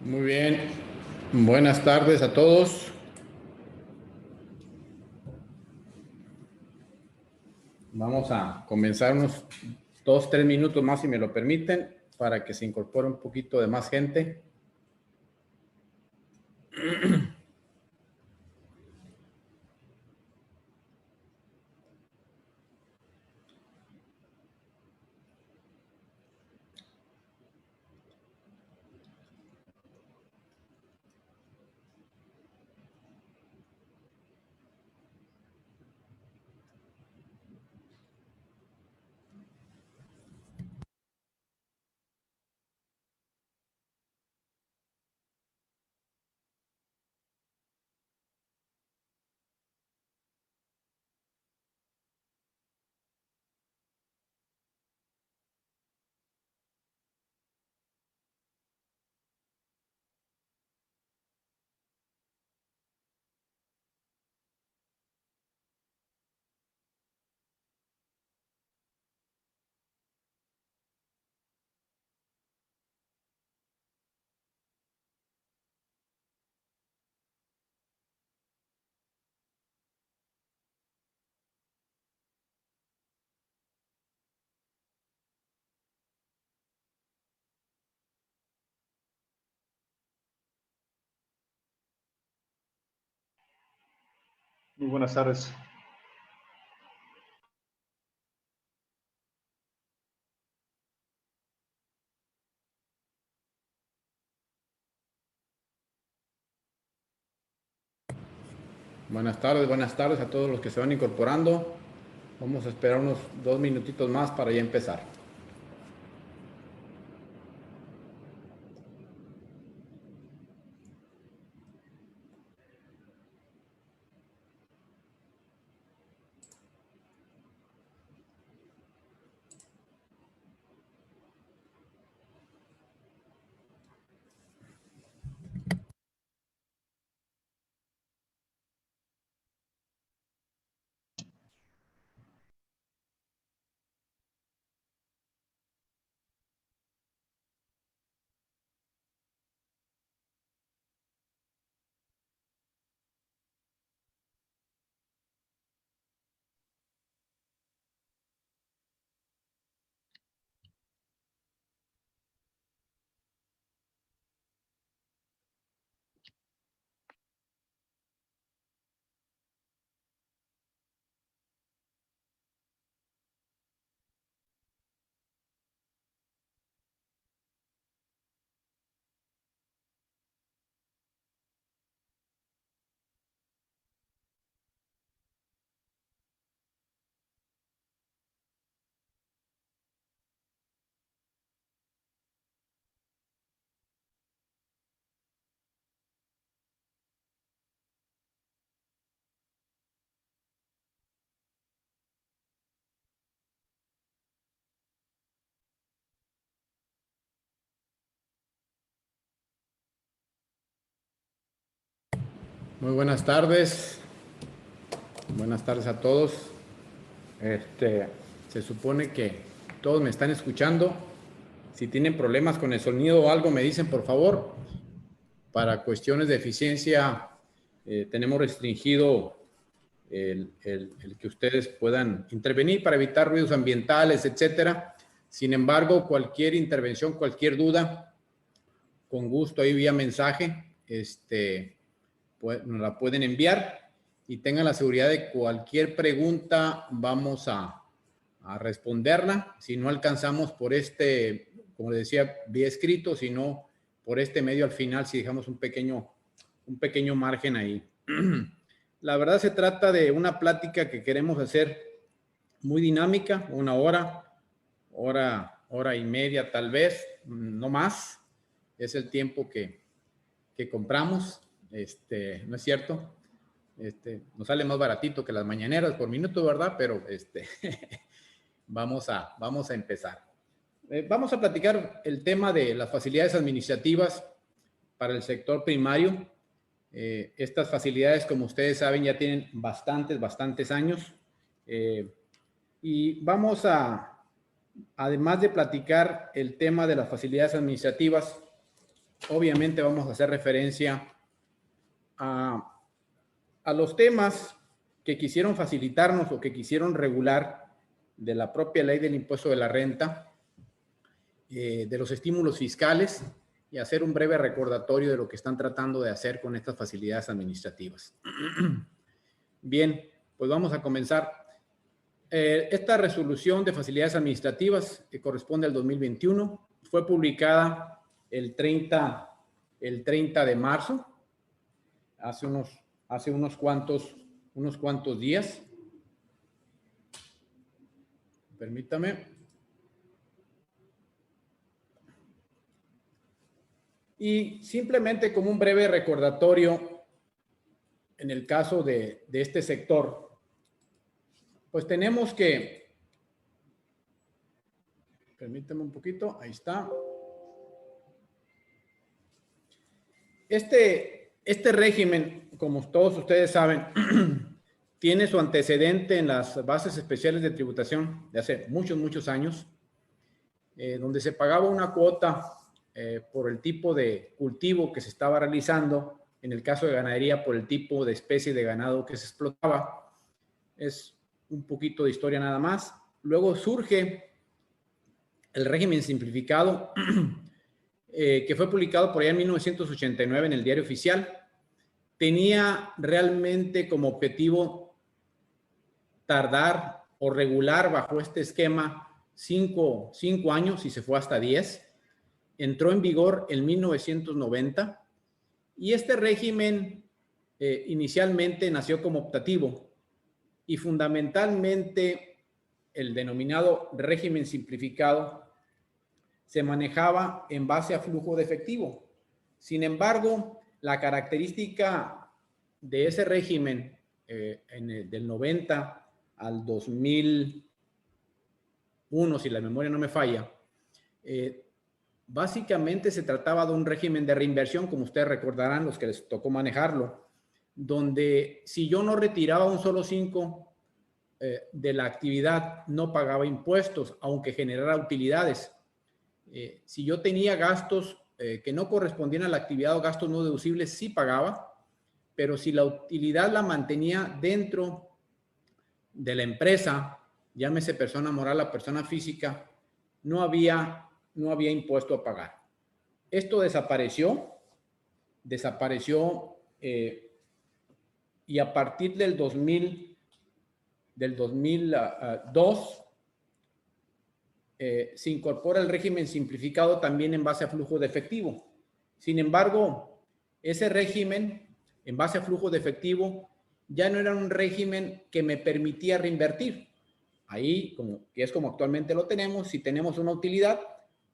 Muy bien, buenas tardes a todos. Vamos a comenzar unos 2, 3 minutos más, si me lo permiten, para que se incorpore un poquito de más gente. Muy buenas tardes. Buenas tardes a todos los que se van incorporando. Vamos a esperar unos 2 minutitos más para ya empezar. Muy buenas tardes. Buenas tardes a todos. Se supone que todos me están escuchando. Si tienen problemas con el sonido o algo, me dicen, por favor. Para cuestiones de eficiencia, tenemos restringido el que ustedes puedan intervenir para evitar ruidos ambientales, etcétera. Sin embargo, cualquier intervención, cualquier duda, con gusto ahí vía mensaje, nos la pueden enviar, y tengan la seguridad de cualquier pregunta vamos a responderla. Si no alcanzamos por como les decía, vía escrito, sino por este medio al final, si dejamos un pequeño margen ahí. La verdad, se trata de una plática que queremos hacer muy dinámica, 1 hora y media tal vez, no más. Es el tiempo que compramos. ¿No es cierto? Nos sale más baratito que las mañaneras por minuto, ¿verdad? Pero vamos a empezar. Vamos a platicar el tema de las facilidades administrativas para el sector primario. Estas facilidades, como ustedes saben, ya tienen bastantes años. Y vamos además de platicar el tema de las facilidades administrativas, obviamente vamos a hacer referencia a los temas que quisieron facilitarnos o que quisieron regular de la propia ley del impuesto de la renta, de los estímulos fiscales, y hacer un breve recordatorio de lo que están tratando de hacer con estas facilidades administrativas. Bien, pues vamos a comenzar. Esta resolución de facilidades administrativas, que corresponde al 2021, fue publicada el 30 de marzo, hace unos cuantos días. Permítame. Y simplemente como un breve recordatorio, en el caso de este sector, pues tenemos que, permítame un poquito, ahí está. Este régimen, como todos ustedes saben, tiene su antecedente en las bases especiales de tributación de hace muchos años, donde se pagaba una cuota por el tipo de cultivo que se estaba realizando, en el caso de ganadería por el tipo de especie de ganado que se explotaba. Es un poquito de historia nada más. Luego surge el régimen simplificado, que fue publicado por allá en 1989 en el Diario Oficial. Tenía realmente como objetivo tardar o regular bajo este esquema 5 años y se fue hasta 10. Entró en vigor en 1990 y este régimen inicialmente nació como optativo y fundamentalmente el denominado régimen simplificado se manejaba en base a flujo de efectivo. Sin embargo, la característica de ese régimen del 90 al 2001, si la memoria no me falla, básicamente se trataba de un régimen de reinversión, como ustedes recordarán, los que les tocó manejarlo, donde si yo no retiraba un solo 5 de la actividad, no pagaba impuestos, aunque generara utilidades. Si yo tenía gastos que no correspondían a la actividad o gastos no deducibles, sí pagaba, pero si la utilidad la mantenía dentro de la empresa, llámese persona moral a persona física, no había impuesto a pagar. Esto desapareció y a partir del 2002 se incorpora el régimen simplificado también en base a flujo de efectivo. Sin embargo, ese régimen en base a flujo de efectivo ya no era un régimen que me permitía reinvertir. Ahí, que es como actualmente lo tenemos, si tenemos una utilidad,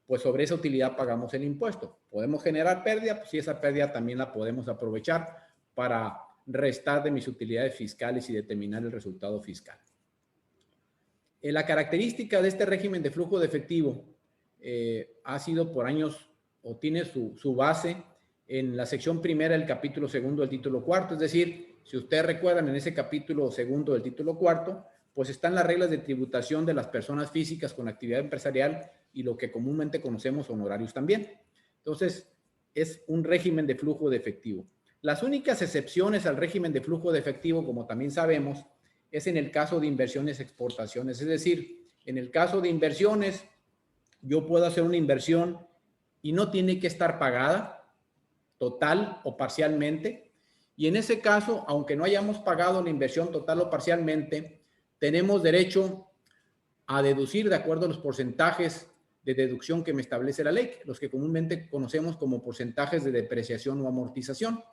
pues sobre esa utilidad pagamos el impuesto. Podemos generar pérdida, pues si esa pérdida también la podemos aprovechar para restar de mis utilidades fiscales y determinar el resultado fiscal. La característica de este régimen de flujo de efectivo ha sido por años o tiene su base en la sección primera del capítulo segundo del título cuarto. Es decir, si ustedes recuerdan, en ese capítulo segundo del título cuarto, pues están las reglas de tributación de las personas físicas con actividad empresarial y lo que comúnmente conocemos honorarios también. Entonces, es un régimen de flujo de efectivo. Las únicas excepciones al régimen de flujo de efectivo, como también sabemos, es en el caso de inversiones, exportaciones. Es decir, en el caso de inversiones, yo puedo hacer una inversión y no tiene que estar pagada total o parcialmente. Y en ese caso, aunque no hayamos pagado la inversión total o parcialmente, tenemos derecho a deducir de acuerdo a los porcentajes de deducción que me establece la ley, los que comúnmente conocemos como porcentajes de depreciación o amortización.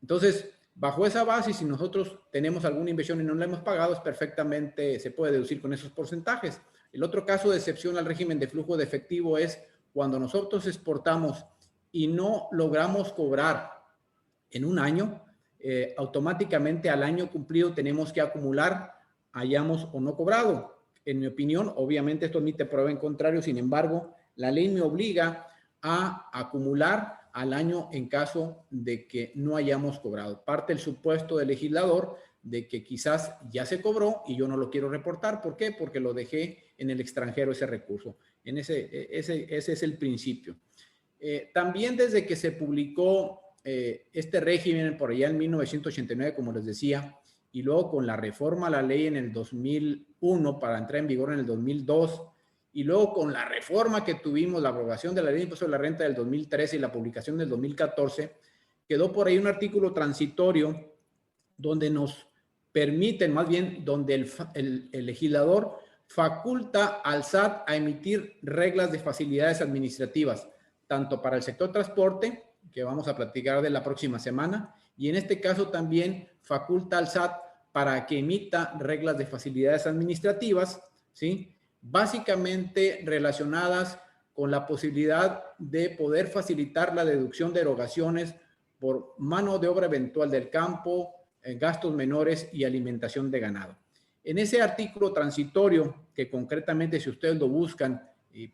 Entonces, bajo esa base, si nosotros tenemos alguna inversión y no la hemos pagado, es perfectamente se puede deducir con esos porcentajes. El otro caso de excepción al régimen de flujo de efectivo es cuando nosotros exportamos y no logramos cobrar en un año, automáticamente al año cumplido tenemos que acumular, hayamos o no cobrado. En mi opinión, obviamente esto admite prueba en contrario, sin embargo, la ley me obliga a acumular al año en caso de que no hayamos cobrado. Parte el supuesto del legislador de que quizás ya se cobró y yo no lo quiero reportar. ¿Por qué? Porque lo dejé en el extranjero ese recurso. Ese es el principio. También desde que se publicó este régimen por allá en 1989, como les decía, y luego con la reforma a la ley en el 2001 para entrar en vigor en el 2002, y luego con la reforma que tuvimos, la abrogación de la ley de impuesto de la renta del 2013 y la publicación del 2014, quedó por ahí un artículo transitorio donde nos permiten, más bien, donde el legislador faculta al SAT a emitir reglas de facilidades administrativas, tanto para el sector transporte, que vamos a platicar de la próxima semana, y en este caso también faculta al SAT para que emita reglas de facilidades administrativas, ¿sí? Básicamente relacionadas con la posibilidad de poder facilitar la deducción de erogaciones por mano de obra eventual del campo, gastos menores y alimentación de ganado. En ese artículo transitorio, que concretamente si ustedes lo buscan,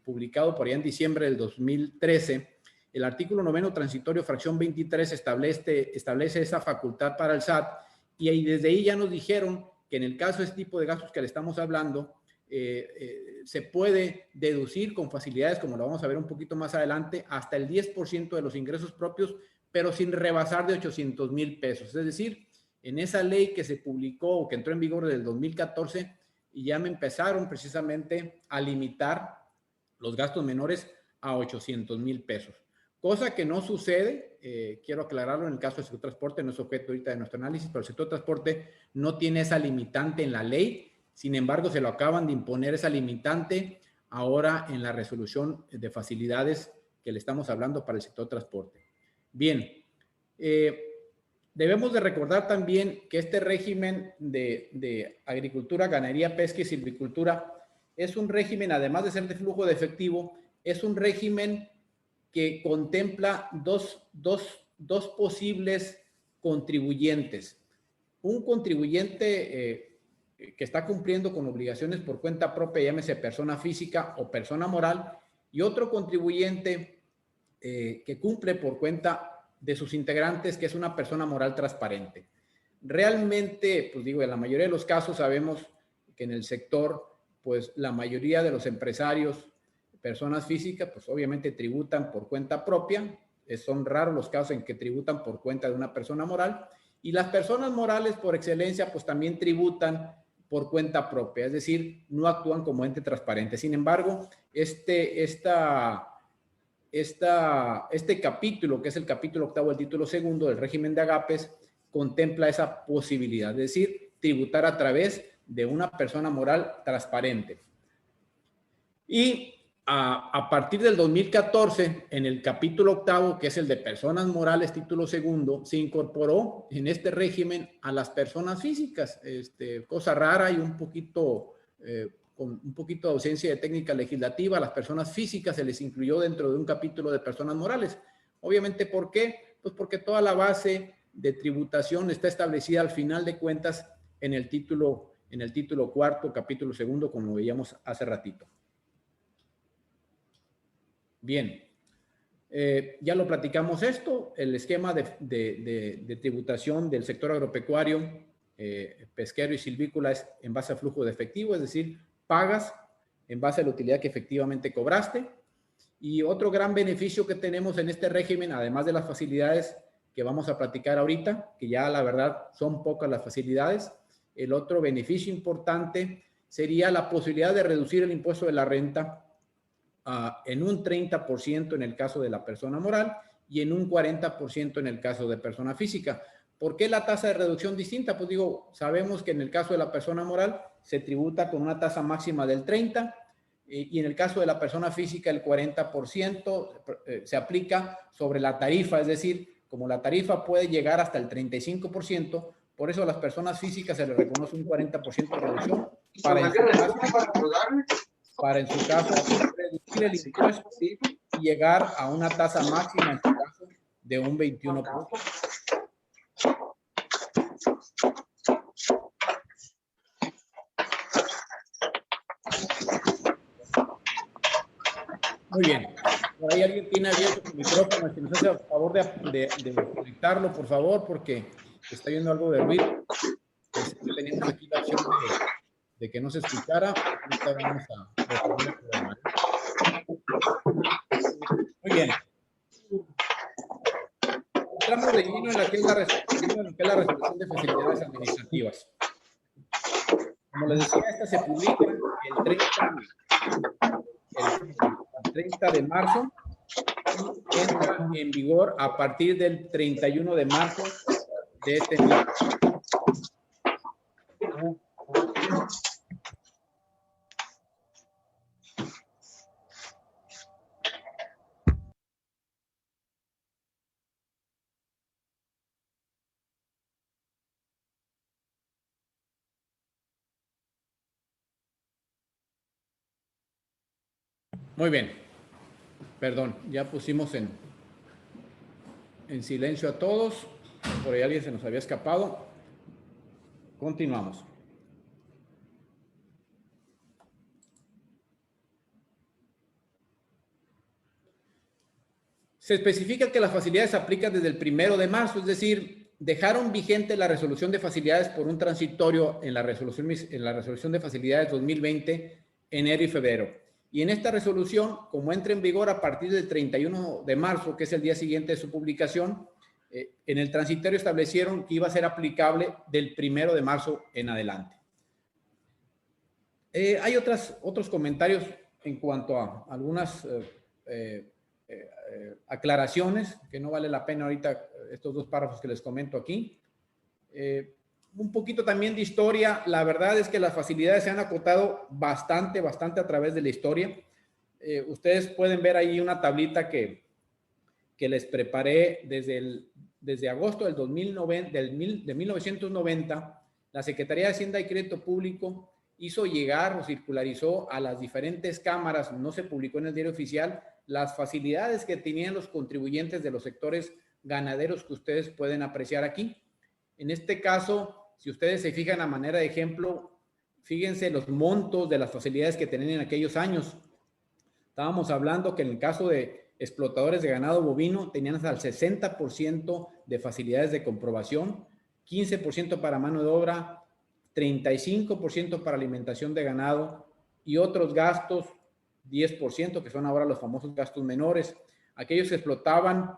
publicado por allá en diciembre del 2013, el artículo 9 transitorio, fracción 23, establece esa facultad para el SAT, y ahí, desde ahí ya nos dijeron que en el caso de este tipo de gastos que le estamos hablando, se puede deducir con facilidades, como lo vamos a ver un poquito más adelante, hasta el 10% de los ingresos propios, pero sin rebasar de 800,000 pesos. Es decir, en esa ley que se publicó o que entró en vigor del 2014, y ya me empezaron precisamente a limitar los gastos menores a 800,000 pesos. Cosa que no sucede, quiero aclararlo, en el caso del sector transporte, no es objeto ahorita de nuestro análisis, pero el sector transporte no tiene esa limitante en la ley. Sin embargo, se lo acaban de imponer esa limitante ahora en la resolución de facilidades que le estamos hablando para el sector transporte. Bien, debemos de recordar también que este régimen de agricultura, ganadería, pesca y silvicultura es un régimen, además de ser de flujo de efectivo, es un régimen que contempla dos posibles contribuyentes. Un contribuyente que está cumpliendo con obligaciones por cuenta propia, llámese persona física o persona moral, y otro contribuyente que cumple por cuenta de sus integrantes, que es una persona moral transparente. Realmente, pues digo, en la mayoría de los casos sabemos que en el sector, pues la mayoría de los empresarios, personas físicas, pues obviamente tributan por cuenta propia. Son raros los casos en que tributan por cuenta de una persona moral, y las personas morales por excelencia pues también tributan por cuenta propia, es decir, no actúan como ente transparente. Sin embargo, este capítulo, que es el capítulo 8 del título 2 del régimen de agapes, contempla esa posibilidad, es decir, tributar a través de una persona moral transparente. Y a partir del 2014, en el capítulo 8, que es el de personas morales, título 2, se incorporó en este régimen a las personas físicas, cosa rara y con un poquito de ausencia de técnica legislativa. A las personas físicas se les incluyó dentro de un capítulo de personas morales. Obviamente, ¿por qué? Pues porque toda la base de tributación está establecida al final de cuentas en el título 4, capítulo 2, como veíamos hace ratito. Bien, ya lo platicamos esto, el esquema de tributación del sector agropecuario, pesquero y silvícola es en base a flujo de efectivo, es decir, pagas en base a la utilidad que efectivamente cobraste. Y otro gran beneficio que tenemos en este régimen, además de las facilidades que vamos a platicar ahorita, que ya la verdad son pocas las facilidades, el otro beneficio importante sería la posibilidad de reducir el impuesto de la renta en un 30% en el caso de la persona moral y en un 40% en el caso de persona física. ¿Por qué la tasa de reducción distinta? Pues digo, sabemos que en el caso de la persona moral se tributa con una tasa máxima del 30%, y en el caso de la persona física el 40% se aplica sobre la tarifa, es decir, como la tarifa puede llegar hasta el 35%, por eso a las personas físicas se les reconoce un 40% de reducción para en su caso reducir el impuesto y llegar a una tasa máxima en su caso de un 21%. Muy bien. Por ahí alguien tiene abierto su micrófono, si nos hace el favor de conectarlo, por favor, porque está viendo algo de ruido. Teníamos aquí la opción de que no se escuchara. Ahorita vamos a resolver el problema. Muy bien. entramos de lleno en lo que es la resolución de facilidades administrativas. Como les decía, esta se publica el 30 de marzo y entra en vigor a partir del 31 de marzo de este año. Muy bien. Perdón, ya pusimos en silencio a todos. Por ahí alguien se nos había escapado. Continuamos. Se especifica que las facilidades se aplican desde el 1 de marzo, es decir, dejaron vigente la resolución de facilidades por un transitorio en la resolución de facilidades 2020, enero y febrero. Y en esta resolución, como entra en vigor a partir del 31 de marzo, que es el día siguiente de su publicación, en el transitorio establecieron que iba a ser aplicable del 1 de marzo en adelante. Hay otros comentarios en cuanto a algunas aclaraciones, que no vale la pena ahorita estos dos párrafos que les comento aquí. Un poquito también de historia. La verdad es que las facilidades se han acotado bastante a través de la historia. Ustedes pueden ver ahí una tablita que les preparé desde agosto del 1990. La Secretaría de Hacienda y Crédito Público hizo llegar o circularizó a las diferentes cámaras, no se publicó en el diario oficial, las facilidades que tenían los contribuyentes de los sectores ganaderos que ustedes pueden apreciar aquí. En este caso, si ustedes se fijan a manera de ejemplo, fíjense los montos de las facilidades que tenían en aquellos años. Estábamos hablando que en el caso de explotadores de ganado bovino tenían hasta el 60% de facilidades de comprobación, 15% para mano de obra, 35% para alimentación de ganado y otros gastos, 10%, que son ahora los famosos gastos menores. Aquellos que explotaban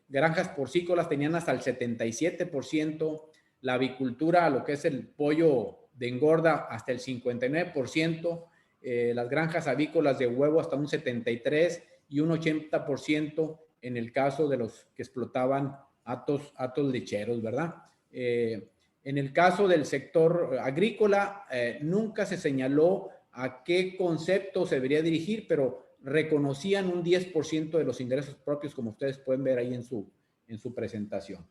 granjas porcícolas tenían hasta el 77%, la avicultura, lo que es el pollo de engorda, hasta el 59%, las granjas avícolas de huevo hasta un 73% y un 80% en el caso de los que explotaban hatos lecheros, ¿verdad? En el caso del sector agrícola, nunca se señaló a qué concepto se debería dirigir, pero reconocían un 10% de los ingresos propios, como ustedes pueden ver ahí en su presentación.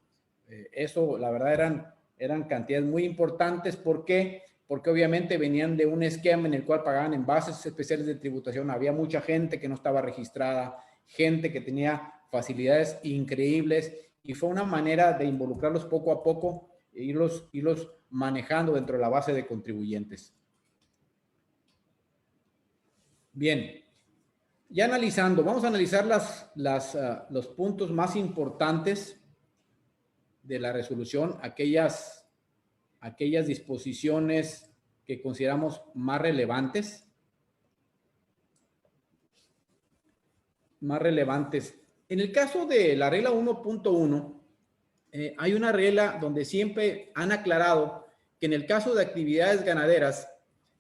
Eso, la verdad, eran cantidades muy importantes. ¿Por qué? Porque obviamente venían de un esquema en el cual pagaban en bases especiales de tributación. Había mucha gente que no estaba registrada, gente que tenía facilidades increíbles, y fue una manera de involucrarlos poco a poco e irlos manejando dentro de la base de contribuyentes. Bien, ya analizando, vamos a analizar los puntos más importantes de la resolución, aquellas disposiciones que consideramos más relevantes. En el caso de la regla 1.1, hay una regla donde siempre han aclarado que en el caso de actividades ganaderas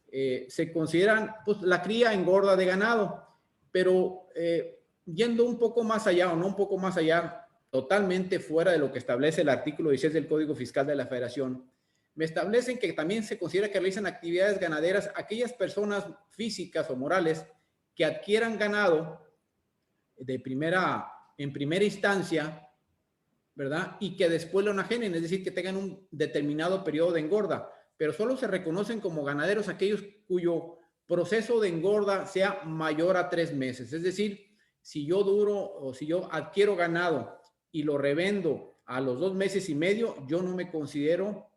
se consideran pues, la cría engorda de ganado, pero yendo un poco más allá o no un poco más allá, totalmente fuera de lo que establece el artículo 16 del Código Fiscal de la Federación, me establecen que también se considera que realizan actividades ganaderas aquellas personas físicas o morales que adquieran ganado en primera instancia, ¿verdad? Y que después lo enajenen, es decir, que tengan un determinado periodo de engorda, pero solo se reconocen como ganaderos aquellos cuyo proceso de engorda sea mayor a 3 meses. Es decir, si yo adquiero ganado y lo revendo a los 2 meses y medio, yo no me considero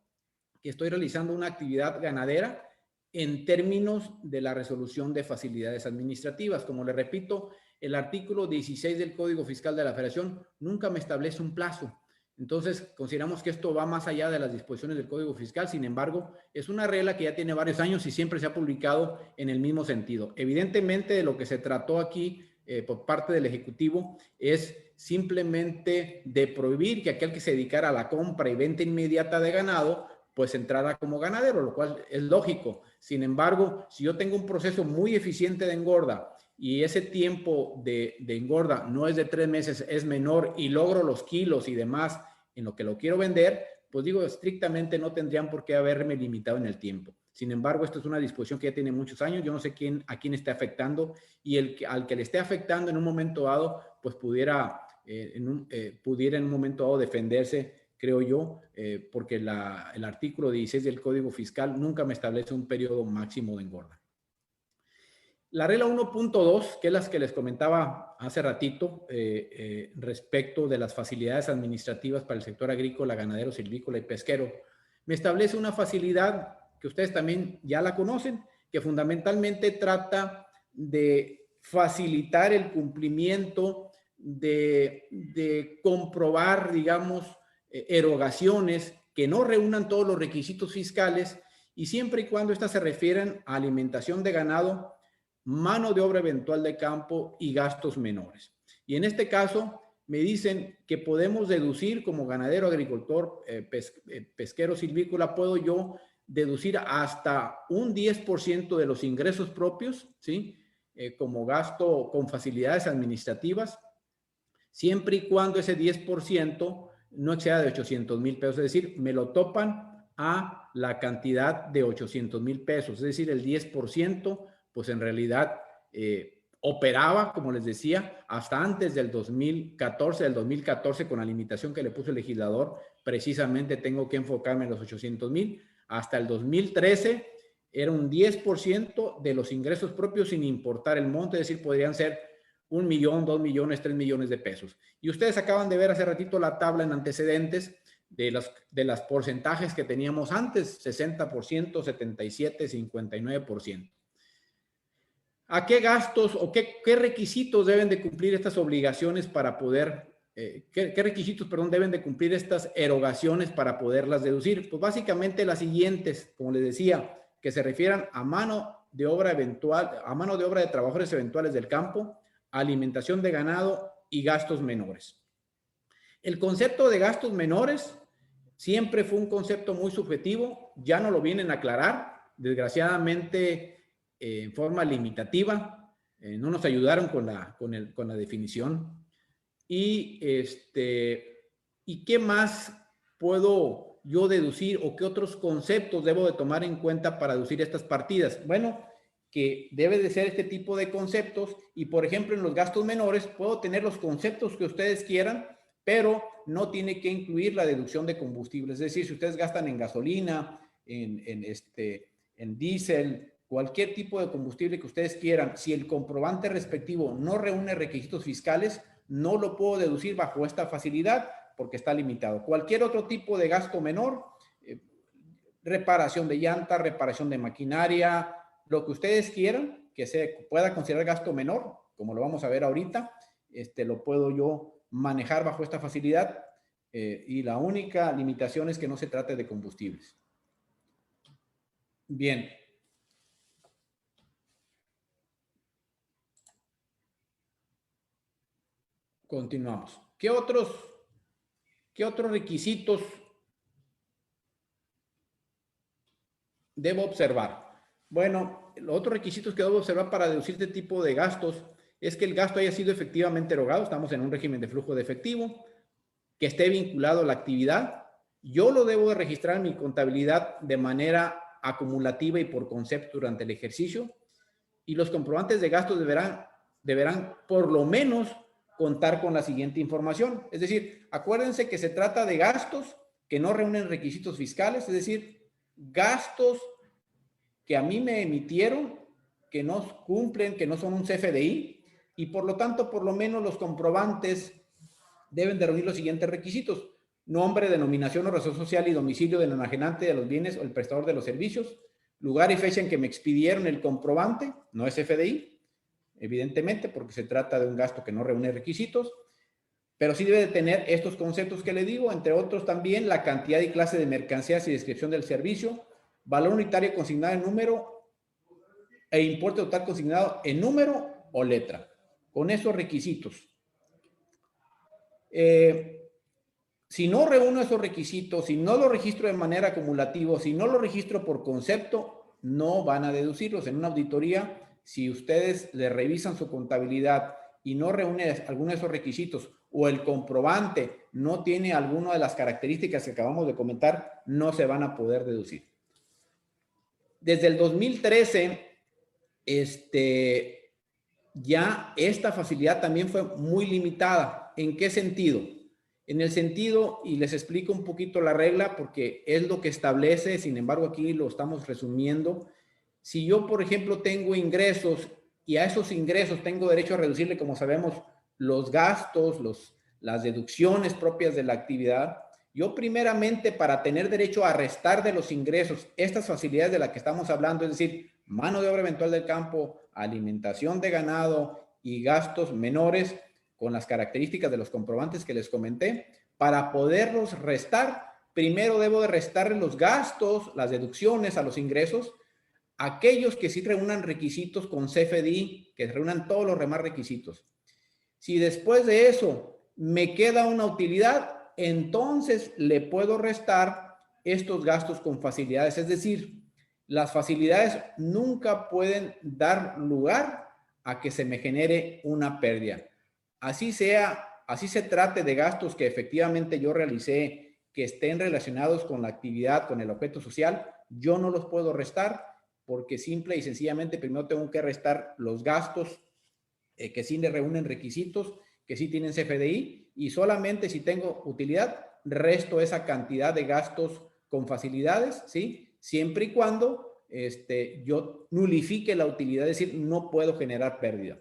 que estoy realizando una actividad ganadera en términos de la resolución de facilidades administrativas. Como le repito, el artículo 16 del Código Fiscal de la Federación nunca me establece un plazo. Entonces, consideramos que esto va más allá de las disposiciones del Código Fiscal. Sin embargo, es una regla que ya tiene varios años y siempre se ha publicado en el mismo sentido. Evidentemente, de lo que se trató aquí por parte del Ejecutivo es simplemente de prohibir que aquel que se dedicara a la compra y venta inmediata de ganado, pues entrara como ganadero, lo cual es lógico. Sin embargo, si yo tengo un proceso muy eficiente de engorda y ese tiempo de engorda no es de 3 meses, es menor y logro los kilos y demás en lo que lo quiero vender, pues digo, estrictamente no tendrían por qué haberme limitado en el tiempo. Sin embargo, esto es una disposición que ya tiene muchos años. Yo no sé a quién está afectando y al que le esté afectando en un momento dado, pues pudiera en un momento dado defenderse, creo yo, porque el artículo 16 del Código Fiscal nunca me establece un periodo máximo de engorda. La regla 1.2, que es la que les comentaba hace ratito, respecto de las facilidades administrativas para el sector agrícola, ganadero, silvícola y pesquero, me establece una facilidad que ustedes también ya la conocen, que fundamentalmente trata de facilitar el cumplimiento de comprobar, digamos, erogaciones que no reúnan todos los requisitos fiscales y siempre y cuando éstas se refieren a alimentación de ganado, mano de obra eventual de campo y gastos menores. Y en este caso me dicen que podemos deducir como ganadero, agricultor, pesquero, silvícola, puedo yo deducir hasta un 10% de los ingresos propios, ¿sí? Como gasto con facilidades administrativas, siempre y cuando ese 10% no exceda de 800,000 pesos, es decir, me lo topan a la cantidad de 800,000 pesos, es decir, el 10%, pues en realidad operaba, como les decía, hasta antes del 2014, con la limitación que le puso el legislador, precisamente tengo que enfocarme en los 800,000, hasta el 2013 era un 10% de los ingresos propios sin importar el monto, es decir, podrían ser 1 millón, 2 millones, 3 millones de pesos. Y ustedes acaban de ver hace ratito la tabla en antecedentes de las porcentajes que teníamos antes, 60%, 77%, 59%. ¿A qué gastos o qué requisitos deben de cumplir estas obligaciones para poder, qué requisitos, perdón, deben de cumplir estas erogaciones para poderlas deducir? Pues básicamente las siguientes, como les decía, que se refieran a mano de obra eventual, a mano de obra de trabajadores eventuales del campo, alimentación de ganado y gastos menores. El concepto de gastos menores siempre fue un concepto muy subjetivo, ya no lo vienen a aclarar, desgraciadamente en forma limitativa, no nos ayudaron con la definición. ¿Y qué más puedo yo deducir o qué otros conceptos debo de tomar en cuenta para deducir estas partidas? Bueno, que debe de ser este tipo de conceptos y, por ejemplo, en los gastos menores puedo tener los conceptos que ustedes quieran, pero no tiene que incluir la deducción de combustible. Es decir, si ustedes gastan en gasolina, en diésel, cualquier tipo de combustible que ustedes quieran, si el comprobante respectivo no reúne requisitos fiscales, no lo puedo deducir bajo esta facilidad porque está limitado. Cualquier otro tipo de gasto menor, reparación de llantas, reparación de maquinaria, lo que ustedes quieran que se pueda considerar gasto menor, como lo vamos a ver ahorita, lo puedo yo manejar bajo esta facilidad y la única limitación es que no se trate de combustibles. Bien. Continuamos. ¿Qué otros requisitos debo observar? Bueno, los otros requisitos que debo observar para deducir este tipo de gastos es que el gasto haya sido efectivamente erogado, estamos en un régimen de flujo de efectivo, que esté vinculado a la actividad. Yo lo debo de registrar en mi contabilidad de manera acumulativa y por concepto durante el ejercicio, y los comprobantes de gastos deberán por lo menos contar con la siguiente información. Es decir, acuérdense que se trata de gastos que no reúnen requisitos fiscales, es decir, gastos que a mí me emitieron, que no cumplen, que no son un CFDI, y por lo tanto, por lo menos los comprobantes deben de reunir los siguientes requisitos: nombre, denominación o razón social y domicilio del enajenante de los bienes o el prestador de los servicios, lugar y fecha en que me expidieron el comprobante, no es CFDI, evidentemente, porque se trata de un gasto que no reúne requisitos, pero sí debe de tener estos conceptos que le digo, entre otros también la cantidad y clase de mercancías y descripción del servicio, valor unitario consignado en número e importe total consignado en número o letra. con esos requisitos. Si no reúno esos requisitos, si no lo registro de manera acumulativa, si no lo registro por concepto, no van a deducirlos. En una auditoría, si ustedes le revisan su contabilidad y no reúne alguno de esos requisitos o el comprobante no tiene alguna de las características que acabamos de comentar, no se van a poder deducir. Desde el 2013, ya esta facilidad también fue muy limitada. ¿En qué sentido? En el sentido, y les explico un poquito la regla porque es lo que establece, sin embargo aquí lo estamos resumiendo. Si yo, por ejemplo, tengo ingresos y a esos ingresos tengo derecho a reducirle, como sabemos, los gastos, las deducciones propias de la actividad, yo primeramente para tener derecho a restar de los ingresos estas facilidades de las que estamos hablando, es decir, mano de obra eventual del campo, alimentación de ganado y gastos menores, con las características de los comprobantes que les comenté, para poderlos restar, primero debo de restarle los gastos, las deducciones a los ingresos, aquellos que sí reúnan requisitos con CFDI, que reúnan todos los demás requisitos. Si después de eso me queda una utilidad, entonces le puedo restar estos gastos con facilidades. Es decir, las facilidades nunca pueden dar lugar a que se me genere una pérdida. Así sea, así se trate de gastos que efectivamente yo realicé, que estén relacionados con la actividad, con el objeto social, yo no los puedo restar porque simple y sencillamente primero tengo que restar los gastos que sí le reúnen requisitos, que sí tienen CFDI, y solamente si tengo utilidad, resto esa cantidad de gastos con facilidades, ¿sí? Siempre y cuando yo nulifique la utilidad, es decir, no puedo generar pérdida.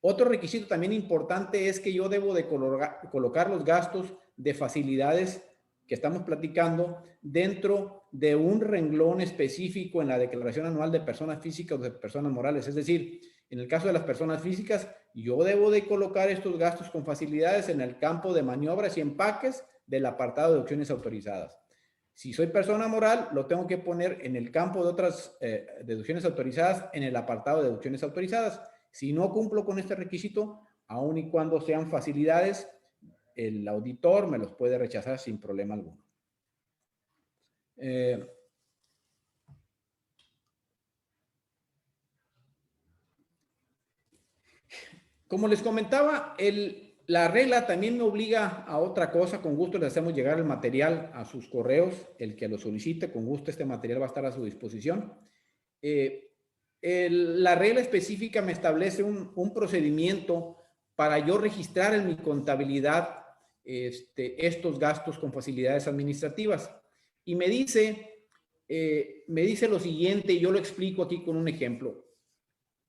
Otro requisito también importante es que yo debo de colocar los gastos de facilidades que estamos platicando dentro de un renglón específico en la declaración anual de personas físicas o de personas morales. Es decir, en el caso de las personas físicas, yo debo de colocar estos gastos con facilidades en el campo de maniobras y empaques del apartado de deducciones autorizadas. Si soy persona moral, lo tengo que poner en el campo de otras deducciones autorizadas en el apartado de deducciones autorizadas. Si no cumplo con este requisito, aun y cuando sean facilidades, el auditor me los puede rechazar sin problema alguno. Como les comentaba, la regla también me obliga a otra cosa. Con gusto les hacemos llegar el material a sus correos. El que lo solicite, con gusto este material va a estar a su disposición. La regla específica me establece un procedimiento para yo registrar en mi contabilidad estos gastos con facilidades administrativas. Y me dice lo siguiente, y yo lo explico aquí con un ejemplo.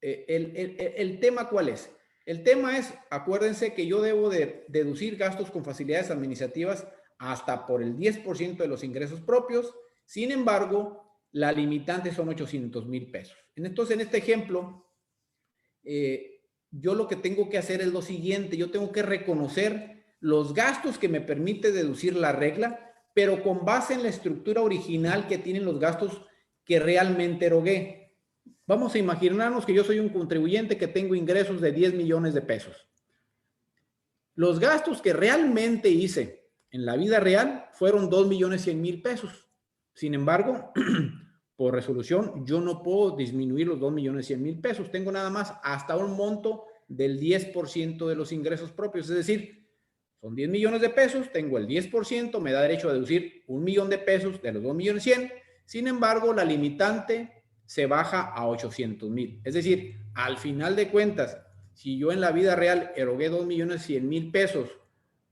El tema, ¿cuál es? El tema es, acuérdense que yo debo de deducir gastos con facilidades administrativas hasta por el 10% de los ingresos propios. Sin embargo, la limitante son 800,000 pesos. Entonces, en este ejemplo, yo lo que tengo que hacer es lo siguiente. Yo tengo que reconocer los gastos que me permite deducir la regla, pero con base en la estructura original que tienen los gastos que realmente erogué. Vamos a imaginarnos que yo soy un contribuyente que tengo ingresos de 10 millones de pesos. Los gastos que realmente hice en la vida real fueron 2,100,000 pesos. Sin embargo, por resolución, yo no puedo disminuir los 2,100,000 pesos. Tengo nada más hasta un monto del 10% de los ingresos propios. Es decir, son 10 millones de pesos, tengo el 10%, me da derecho a deducir 1,000,000 de pesos de los 2,100,000. Sin embargo, la limitante se baja a 800,000. Es decir, al final de cuentas, si yo en la vida real erogué 2,100,000 pesos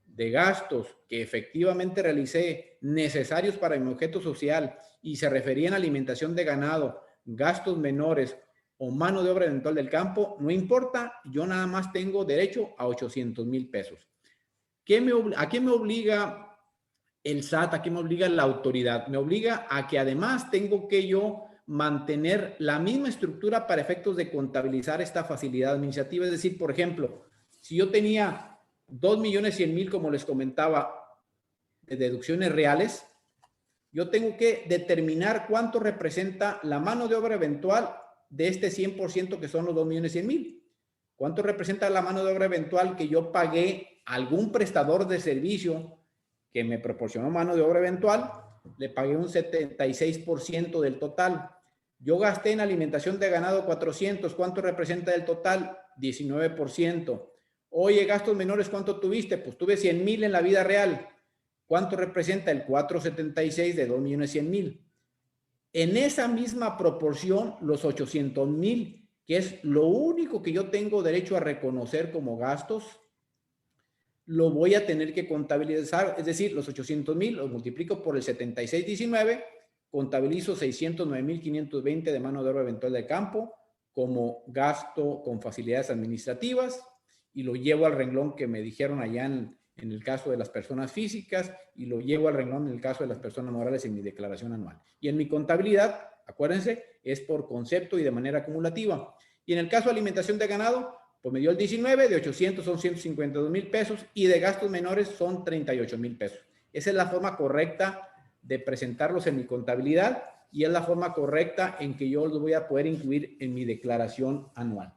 de gastos que efectivamente realicé necesarios para mi objeto social y se referían a alimentación de ganado, gastos menores o mano de obra eventual del campo, no importa, yo nada más tengo derecho a 800,000 pesos. ¿A qué me obliga el SAT? ¿A qué me obliga la autoridad? Me obliga a que además tengo que yo mantener la misma estructura para efectos de contabilizar esta facilidad administrativa. Es decir, por ejemplo, si yo tenía 2,100,000, como les comentaba, de deducciones reales, yo tengo que determinar cuánto representa la mano de obra eventual de este 100% que son los 2,100,000. ¿Cuánto representa la mano de obra eventual que yo pagué a algún prestador de servicio que me proporcionó mano de obra eventual? Le pagué un 76% del total. Yo gasté en alimentación de ganado 400. ¿Cuánto representa del total? 19%. Oye, gastos menores, ¿cuánto tuviste? Pues tuve 100,000 en la vida real. ¿Cuánto representa? El 476 de 2,100,000. En esa misma proporción, los 800,000, que es lo único que yo tengo derecho a reconocer como gastos, lo voy a tener que contabilizar. Es decir, los 800,000 los multiplico por el 76,19, contabilizo 609,520 de mano de obra eventual de campo como gasto con facilidades administrativas y lo llevo al renglón que me dijeron allá en el caso de las personas físicas y lo llevo al renglón en el caso de las personas morales en mi declaración anual. Y en mi contabilidad, acuérdense, es por concepto y de manera acumulativa. Y en el caso de alimentación de ganado, pues me dio el 19, de 800 son 152,000 pesos y de gastos menores son 38,000 pesos. Esa es la forma correcta de presentarlos en mi contabilidad y es la forma correcta en que yo los voy a poder incluir en mi declaración anual.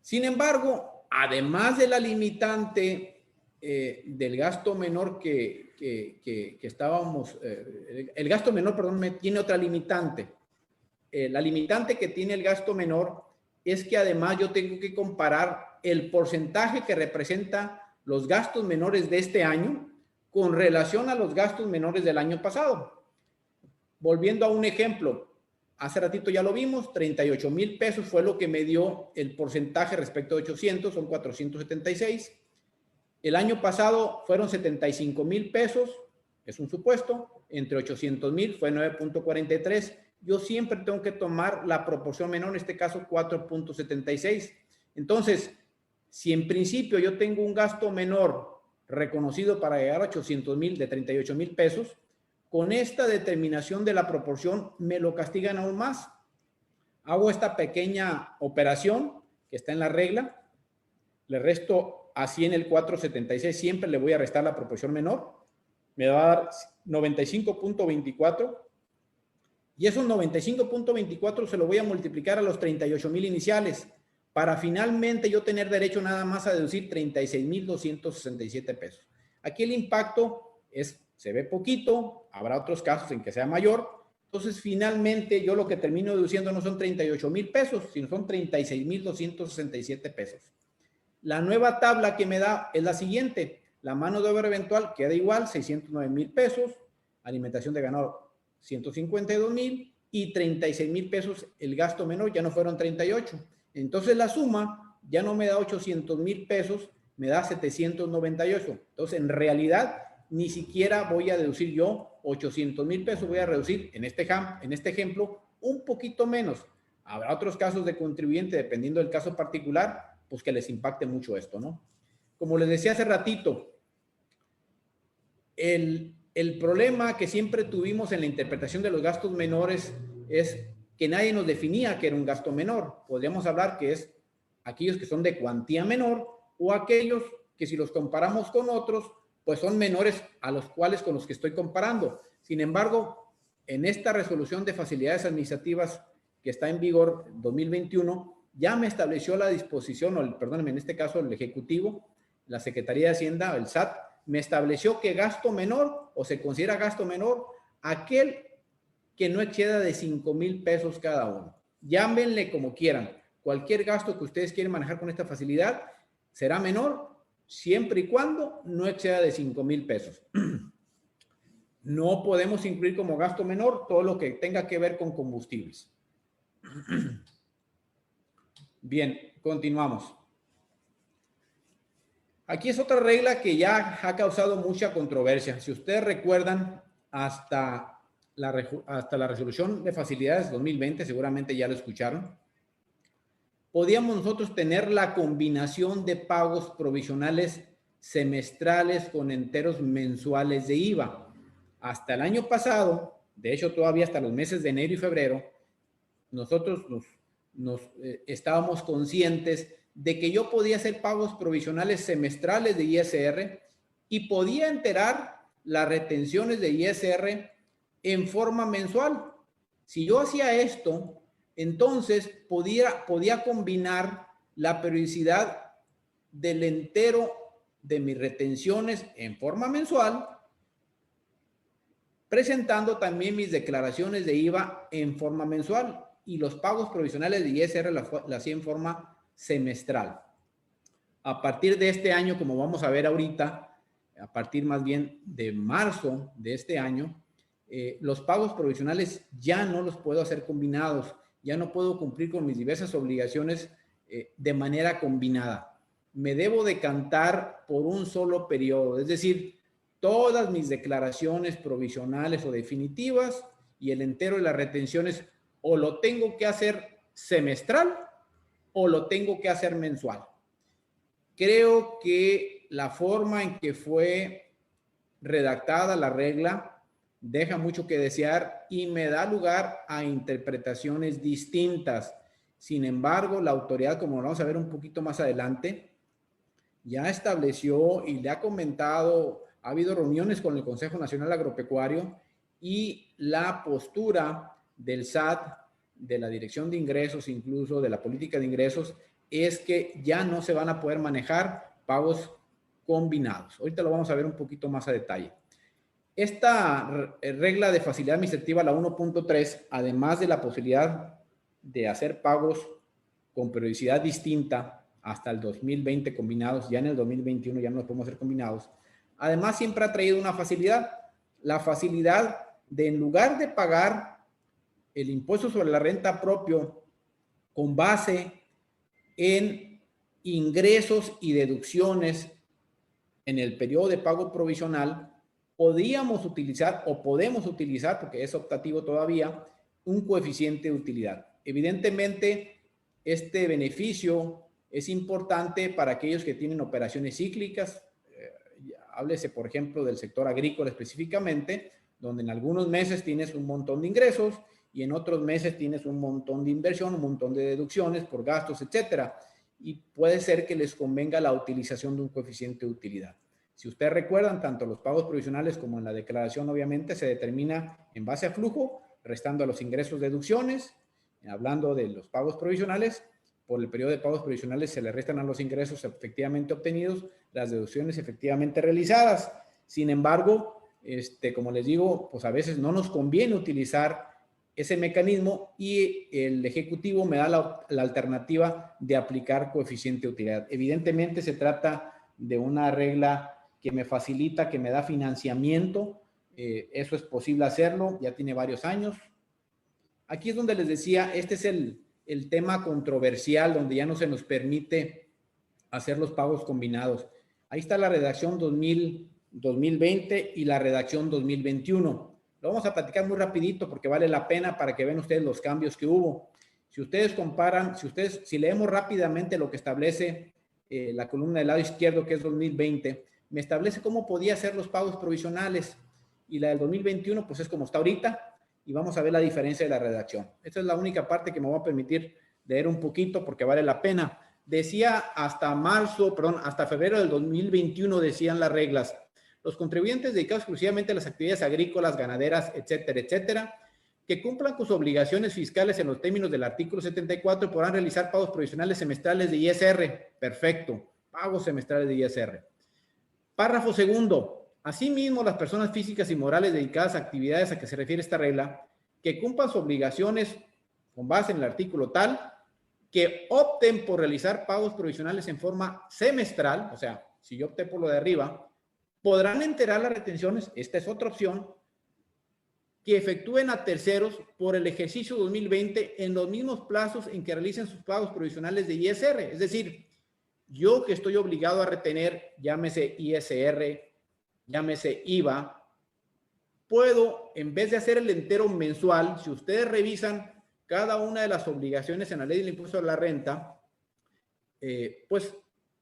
Sin embargo, además de la limitante del gasto menor que estábamos, el gasto menor, perdón, tiene otra limitante. La limitante que tiene el gasto menor es que además yo tengo que comparar el porcentaje que representa los gastos menores de este año con relación a los gastos menores del año pasado. Volviendo a un ejemplo, hace ratito ya lo vimos, 38,000 pesos fue lo que me dio el porcentaje respecto a 800, son 476. El año pasado fueron 75,000 pesos, es un supuesto, entre 800,000 fue 9.43. Yo siempre tengo que tomar la proporción menor, en este caso 4.76. Entonces, si en principio yo tengo un gasto menor reconocido para llegar a 800,000 de 38,000 pesos, con esta determinación de la proporción me lo castigan aún más. Hago esta pequeña operación que está en la regla, le resto a 100 el 4.76, siempre le voy a restar la proporción menor, me va a dar 95.24 y esos 95.24 se lo voy a multiplicar a los 38,000 iniciales para finalmente yo tener derecho nada más a deducir 36,267 pesos. Aquí el impacto se ve poquito, habrá otros casos en que sea mayor. Entonces, finalmente, yo lo que termino deduciendo no son 38,000 pesos, sino son 36,267 pesos. La nueva tabla que me da es la siguiente. La mano de obra eventual queda igual, 609,000 pesos. Alimentación de ganado, 152,000 y 36,000 pesos el gasto menor, ya no fueron 38. Entonces, la suma ya no me da 800,000 pesos, me da 798. Entonces, en realidad, ni siquiera voy a deducir yo 800,000 pesos, voy a reducir en este ejemplo un poquito menos. Habrá otros casos de contribuyente, dependiendo del caso particular, pues que les impacte mucho esto, ¿no? Como les decía hace ratito, el problema que siempre tuvimos en la interpretación de los gastos menores es que nadie nos definía que era un gasto menor. Podríamos hablar que es aquellos que son de cuantía menor o aquellos que si los comparamos con otros, pues son menores a los cuales con los que estoy comparando. Sin embargo, en esta resolución de facilidades administrativas que está en vigor 2021, ya me estableció la disposición, perdónenme, en este caso el Ejecutivo, la Secretaría de Hacienda, el SAT, me estableció que gasto menor o se considera gasto menor aquel que no exceda de 5,000 pesos cada uno. Llámenle como quieran. Cualquier gasto que ustedes quieren manejar con esta facilidad será menor siempre y cuando no exceda de 5,000 pesos. No podemos incluir como gasto menor todo lo que tenga que ver con combustibles. Bien, continuamos. Aquí es otra regla que ya ha causado mucha controversia. Si ustedes recuerdan, hasta la resolución de facilidades 2020, seguramente ya lo escucharon, podíamos nosotros tener la combinación de pagos provisionales semestrales con enteros mensuales de IVA. Hasta el año pasado, de hecho todavía hasta los meses de enero y febrero, nosotros estábamos conscientes de que yo podía hacer pagos provisionales semestrales de ISR y podía enterar las retenciones de ISR en forma mensual. Si yo hacía esto, Entonces, podía combinar la periodicidad del entero de mis retenciones en forma mensual, presentando también mis declaraciones de IVA en forma mensual y los pagos provisionales de ISR la hacía en forma semestral. A partir de este año, como vamos a ver ahorita, a partir más bien de marzo de este año, los pagos provisionales ya no los puedo hacer combinados, ya no puedo cumplir con mis diversas obligaciones de manera combinada. Me debo decantar por un solo periodo, es decir, todas mis declaraciones provisionales o definitivas y el entero de las retenciones o lo tengo que hacer semestral o lo tengo que hacer mensual. Creo que la forma en que fue redactada la regla deja mucho que desear y me da lugar a interpretaciones distintas. Sin embargo, la autoridad, como lo vamos a ver un poquito más adelante, ya estableció y le ha comentado, ha habido reuniones con el Consejo Nacional Agropecuario y la postura del SAT, de la Dirección de Ingresos, incluso de la política de ingresos, es que ya no se van a poder manejar pagos combinados. Ahorita lo vamos a ver un poquito más a detalle. Esta regla de facilidad administrativa, la 1.3, además de la posibilidad de hacer pagos con periodicidad distinta hasta el 2020 combinados, ya en el 2021 ya no los podemos hacer combinados, además siempre ha traído una facilidad, la facilidad de en lugar de pagar el impuesto sobre la renta propio con base en ingresos y deducciones en el periodo de pago provisional, podríamos utilizar o podemos utilizar, porque es optativo todavía, un coeficiente de utilidad. Evidentemente, este beneficio es importante para aquellos que tienen operaciones cíclicas. Háblese, por ejemplo, del sector agrícola específicamente, donde en algunos meses tienes un montón de ingresos y en otros meses tienes un montón de inversión, un montón de deducciones por gastos, etcétera. Y puede ser que les convenga la utilización de un coeficiente de utilidad. Si ustedes recuerdan, tanto los pagos provisionales como en la declaración, obviamente, se determina en base a flujo, restando a los ingresos deducciones. Hablando de los pagos provisionales, por el periodo de pagos provisionales se le restan a los ingresos efectivamente obtenidos las deducciones efectivamente realizadas. Sin embargo, como les digo, pues a veces no nos conviene utilizar ese mecanismo y el Ejecutivo me da la alternativa de aplicar coeficiente de utilidad. Evidentemente se trata de una regla que me facilita, que me da financiamiento. Eso es posible hacerlo, ya tiene varios años. Aquí es donde les decía, este es el tema controversial, donde ya no se nos permite hacer los pagos combinados. Ahí está la redacción 2020 y la redacción 2021. Lo vamos a platicar muy rapidito porque vale la pena para que vean ustedes los cambios que hubo. Si ustedes comparan, si leemos rápidamente lo que establece la columna del lado izquierdo, que es 2020, me establece cómo podía hacer los pagos provisionales, y la del 2021 pues es como está ahorita, y vamos a ver la diferencia de la redacción. Esta es la única parte que me va a permitir leer un poquito porque vale la pena. Decía hasta febrero del 2021 decían las reglas: los contribuyentes dedicados exclusivamente a las actividades agrícolas, ganaderas, etcétera, etcétera, que cumplan con sus obligaciones fiscales en los términos del artículo 74 podrán realizar pagos provisionales semestrales de ISR. Perfecto, pagos semestrales de ISR. Párrafo segundo. Asimismo, las personas físicas y morales dedicadas a actividades a que se refiere esta regla, que cumplan sus obligaciones con base en el artículo tal, que opten por realizar pagos provisionales en forma semestral, o sea, si yo opté por lo de arriba, podrán enterar las retenciones, esta es otra opción, que efectúen a terceros por el ejercicio 2020 en los mismos plazos en que realicen sus pagos provisionales de ISR. Es decir, yo que estoy obligado a retener, llámese ISR, llámese IVA, puedo, en vez de hacer el entero mensual, si ustedes revisan cada una de las obligaciones en la ley del impuesto a la renta, pues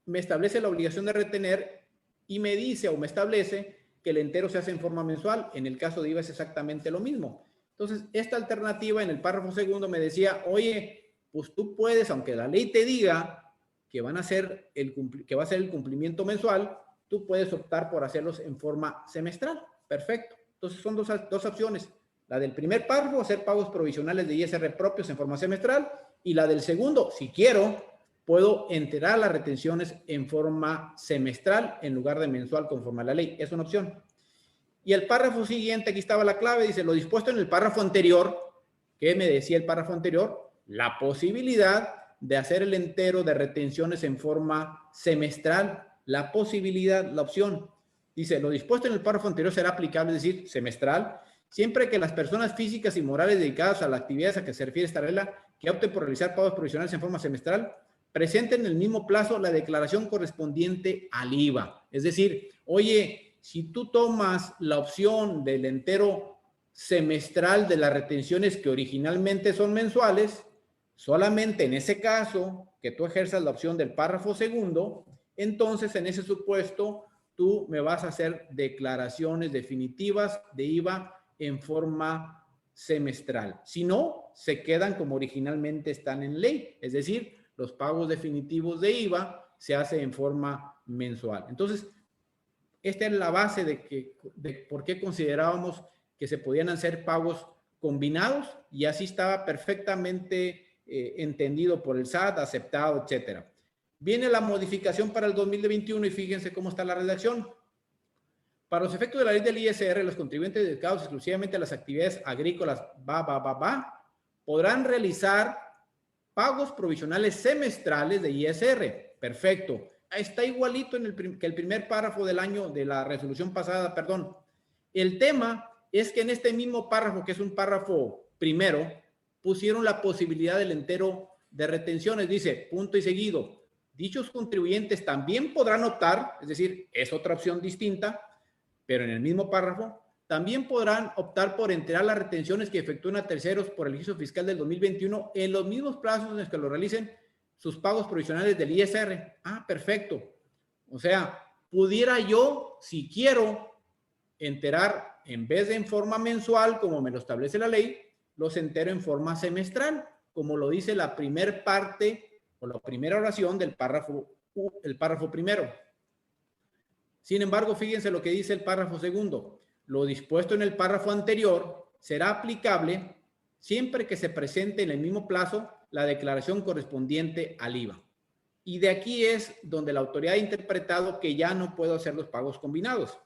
me establece la obligación de retener y me dice o me establece que el entero se hace en forma mensual. En el caso de IVA es exactamente lo mismo. Entonces, esta alternativa en el párrafo segundo me decía, oye, pues tú puedes, aunque la ley te diga que va a ser el cumplimiento mensual, tú puedes optar por hacerlos en forma semestral. Perfecto. Entonces, son dos opciones. La del primer párrafo, hacer pagos provisionales de ISR propios en forma semestral. Y la del segundo, si quiero, puedo enterar las retenciones en forma semestral en lugar de mensual conforme a la ley. Es una opción. Y el párrafo siguiente, aquí estaba la clave, dice, lo dispuesto en el párrafo anterior. ¿Qué me decía el párrafo anterior? La posibilidad de hacer el entero de retenciones en forma semestral. La posibilidad, la opción. Dice, lo dispuesto en el párrafo anterior será aplicable, es decir, semestral, siempre que las personas físicas y morales dedicadas a las actividades a que se refiere esta regla, que opten por realizar pagos provisionales en forma semestral, presenten en el mismo plazo la declaración correspondiente al IVA. Es decir, oye, si tú tomas la opción del entero semestral de las retenciones que originalmente son mensuales, solamente en ese caso que tú ejerzas la opción del párrafo segundo, entonces en ese supuesto tú me vas a hacer declaraciones definitivas de IVA en forma semestral. Si no, se quedan como originalmente están en ley, es decir, los pagos definitivos de IVA se hacen en forma mensual. Entonces, esta es la base de por qué considerábamos que se podían hacer pagos combinados y así estaba perfectamente entendido por el SAT, aceptado, etcétera. Viene la modificación para el 2021 y fíjense cómo está la redacción. Para los efectos de la ley del ISR, los contribuyentes dedicados exclusivamente a las actividades agrícolas, podrán realizar pagos provisionales semestrales de ISR. Perfecto. Está igualito que el primer párrafo del año de la resolución pasada, perdón. El tema es que en este mismo párrafo, que es un párrafo primero, pusieron la posibilidad del entero de retenciones. Dice, punto y seguido, dichos contribuyentes también podrán optar, es decir, es otra opción distinta, pero en el mismo párrafo, también podrán optar por enterar las retenciones que efectúen a terceros por el ejercicio fiscal del 2021 en los mismos plazos en los que lo realicen sus pagos provisionales del ISR. Ah, perfecto. O sea, pudiera yo, si quiero, enterar, en vez de en forma mensual, como me lo establece la ley, los entero en forma semestral, como lo dice la primer parte o la primera oración del párrafo, el párrafo primero. Sin embargo, fíjense lo que dice el párrafo segundo. Lo dispuesto en el párrafo anterior será aplicable siempre que se presente en el mismo plazo la declaración correspondiente al IVA. Y de aquí es donde la autoridad ha interpretado que ya no puedo hacer los pagos combinados.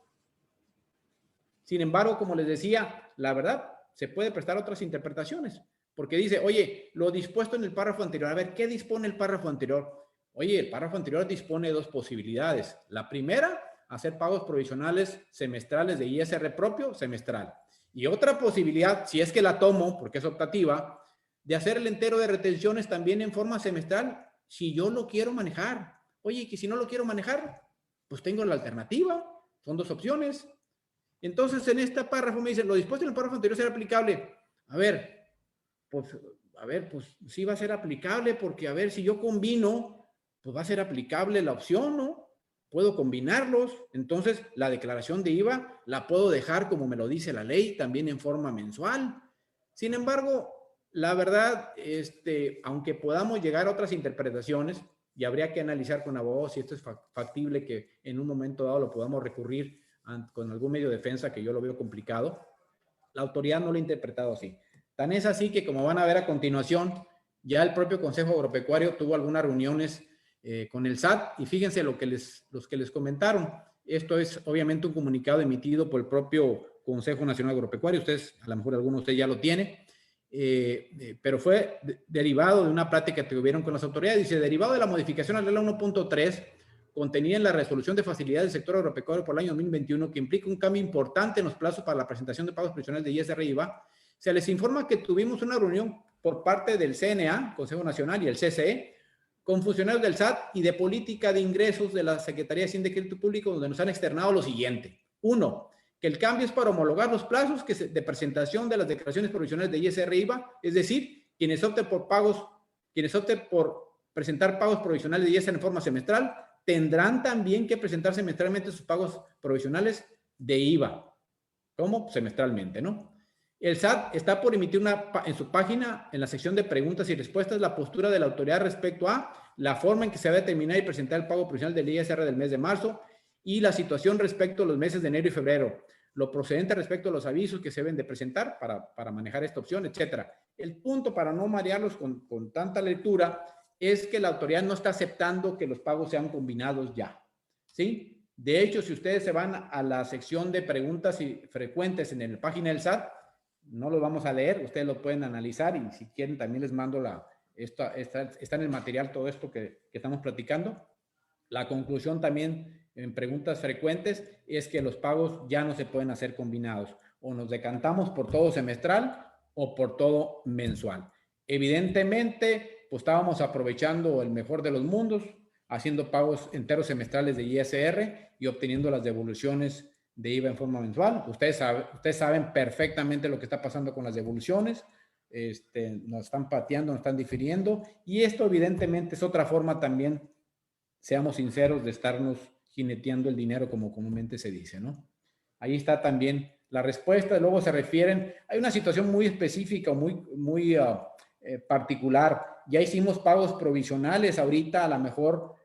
Sin embargo, como les decía, la verdad, se puede prestar otras interpretaciones, porque dice, oye, lo dispuesto en el párrafo anterior. A ver, ¿qué dispone el párrafo anterior? Oye, el párrafo anterior dispone de dos posibilidades. La primera, hacer pagos provisionales semestrales de ISR propio semestral. Y otra posibilidad, si es que la tomo, porque es optativa, de hacer el entero de retenciones también en forma semestral, si yo lo quiero manejar. Oye, que si no lo quiero manejar, pues tengo la alternativa. Son dos opciones. Entonces, en este párrafo me dicen, lo dispuesto en el párrafo anterior será aplicable. A ver, pues sí va a ser aplicable porque, a ver, si yo combino, pues va a ser aplicable la opción, ¿no? Puedo combinarlos. Entonces, la declaración de IVA la puedo dejar como me lo dice la ley, también en forma mensual. Sin embargo, la verdad, aunque podamos llegar a otras interpretaciones, y habría que analizar con abogados si esto es factible que en un momento dado lo podamos recurrir con algún medio de defensa, que yo lo veo complicado, la autoridad no lo ha interpretado así. Tan es así que, como van a ver a continuación, ya el propio Consejo Agropecuario tuvo algunas reuniones con el SAT y fíjense los que les comentaron. Esto es obviamente un comunicado emitido por el propio Consejo Nacional Agropecuario. Ustedes, a lo mejor alguno de ustedes ya lo tiene, pero fue derivado de una plática que tuvieron con las autoridades. Dice, derivado de la modificación a la regla 1.3 contenida en la resolución de facilidades del sector agropecuario por el año 2021, que implica un cambio importante en los plazos para la presentación de pagos provisionales de ISR y IVA, se les informa que tuvimos una reunión por parte del CNA, Consejo Nacional, y el CCE, con funcionarios del SAT y de política de ingresos de la Secretaría de Hacienda y Crédito Público, donde nos han externado lo siguiente. Uno, que el cambio es para homologar los plazos de presentación de las declaraciones provisionales de ISR y IVA, es decir, quienes opten por presentar pagos provisionales de ISR en forma semestral, tendrán también que presentar semestralmente sus pagos provisionales de IVA. ¿Cómo? Semestralmente, ¿no? El SAT está por emitir en su página, en la sección de preguntas y respuestas, la postura de la autoridad respecto a la forma en que se va a determinar y presentar el pago provisional del ISR del mes de marzo y la situación respecto a los meses de enero y febrero. lo procedente respecto a los avisos que se deben de presentar para manejar esta opción, etcétera. El punto, para no marearlos con tanta lectura, es que la autoridad no está aceptando que los pagos sean combinados ya, ¿sí? De hecho, si ustedes se van a la sección de preguntas frecuentes en la página del SAT, no lo vamos a leer, ustedes lo pueden analizar y si quieren también les mando está en el material todo esto que estamos platicando. La conclusión también en preguntas frecuentes es que los pagos ya no se pueden hacer combinados. O nos decantamos por todo semestral o por todo mensual. Evidentemente, pues estábamos aprovechando el mejor de los mundos, haciendo pagos enteros semestrales de ISR y obteniendo las devoluciones de IVA en forma mensual. Ustedes saben perfectamente lo que está pasando con las devoluciones. Nos están pateando, nos están difiriendo. Y esto evidentemente es otra forma también, seamos sinceros, de estarnos jineteando el dinero, como comúnmente se dice, ¿no? Ahí está también la respuesta. Luego se refieren, hay una situación muy específica, muy particular. Ya hicimos pagos provisionales, ahorita a lo mejor,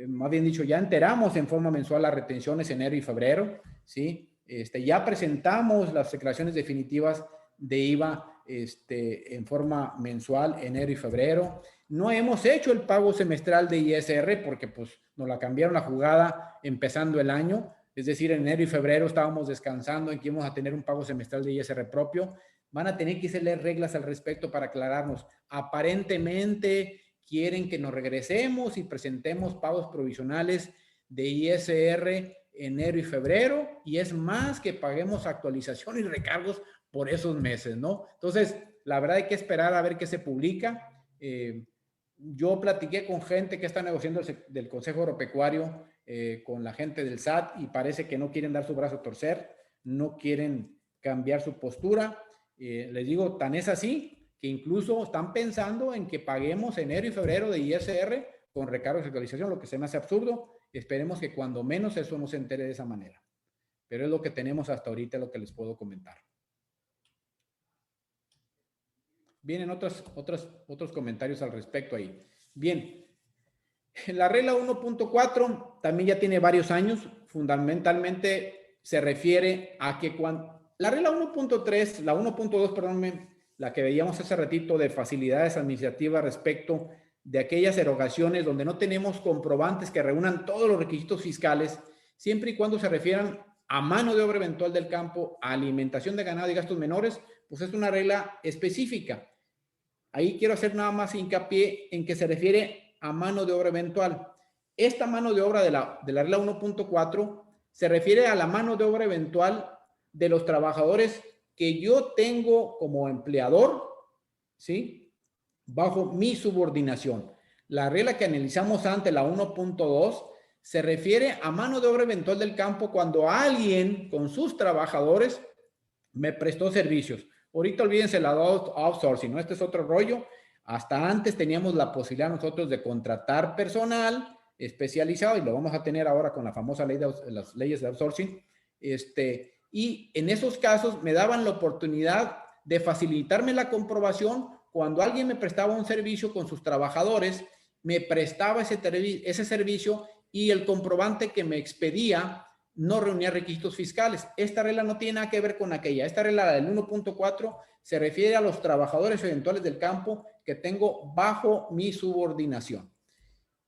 más bien dicho, ya enteramos en forma mensual las retenciones enero y febrero, ¿sí? Ya presentamos las declaraciones definitivas de IVA en forma mensual enero y febrero. No hemos hecho el pago semestral de ISR porque pues nos la cambiaron la jugada empezando el año. Es decir, en enero y febrero estábamos descansando en que íbamos a tener un pago semestral de ISR propio. Van a tener que leer reglas al respecto para aclararnos. Aparentemente quieren que nos regresemos y presentemos pagos provisionales de ISR enero y febrero, y es más que paguemos actualización y recargos por esos meses, ¿no? Entonces, la verdad hay que esperar a ver qué se publica. Yo platiqué con gente que está negociando del Consejo Agropecuario, con la gente del SAT, y parece que no quieren dar su brazo a torcer, no quieren cambiar su postura. Les digo, tan es así que incluso están pensando en que paguemos enero y febrero de ISR con recargos y actualización, lo que se me hace absurdo. Esperemos que cuando menos eso no se entere de esa manera. Pero es lo que tenemos hasta ahorita, lo que les puedo comentar. Vienen otros comentarios al respecto ahí. Bien, la regla 1.4 también ya tiene varios años. Fundamentalmente se refiere a que cuando... La regla 1.3, la 1.2, perdón, la que veíamos hace ratito de facilidades administrativas respecto de aquellas erogaciones donde no tenemos comprobantes que reúnan todos los requisitos fiscales, siempre y cuando se refieran a mano de obra eventual del campo, a alimentación de ganado y gastos menores, pues es una regla específica. Ahí quiero hacer nada más hincapié en que se refiere a mano de obra eventual. Esta mano de obra de la regla 1.4 se refiere a la mano de obra eventual de los trabajadores que yo tengo como empleador, ¿sí? Bajo mi subordinación. La regla que analizamos antes, la 1.2, se refiere a mano de obra eventual del campo cuando alguien con sus trabajadores me prestó servicios. Ahorita olvídense la outsourcing, ¿no? Este es otro rollo. Hasta antes teníamos la posibilidad nosotros de contratar personal especializado, y lo vamos a tener ahora con la famosa ley de las leyes de outsourcing. Y en esos casos me daban la oportunidad de facilitarme la comprobación cuando alguien me prestaba un servicio con sus trabajadores, me prestaba ese servicio y el comprobante que me expedía no reunía requisitos fiscales. Esta regla no tiene nada que ver con aquella. Esta regla del 1.4 se refiere a los trabajadores eventuales del campo que tengo bajo mi subordinación.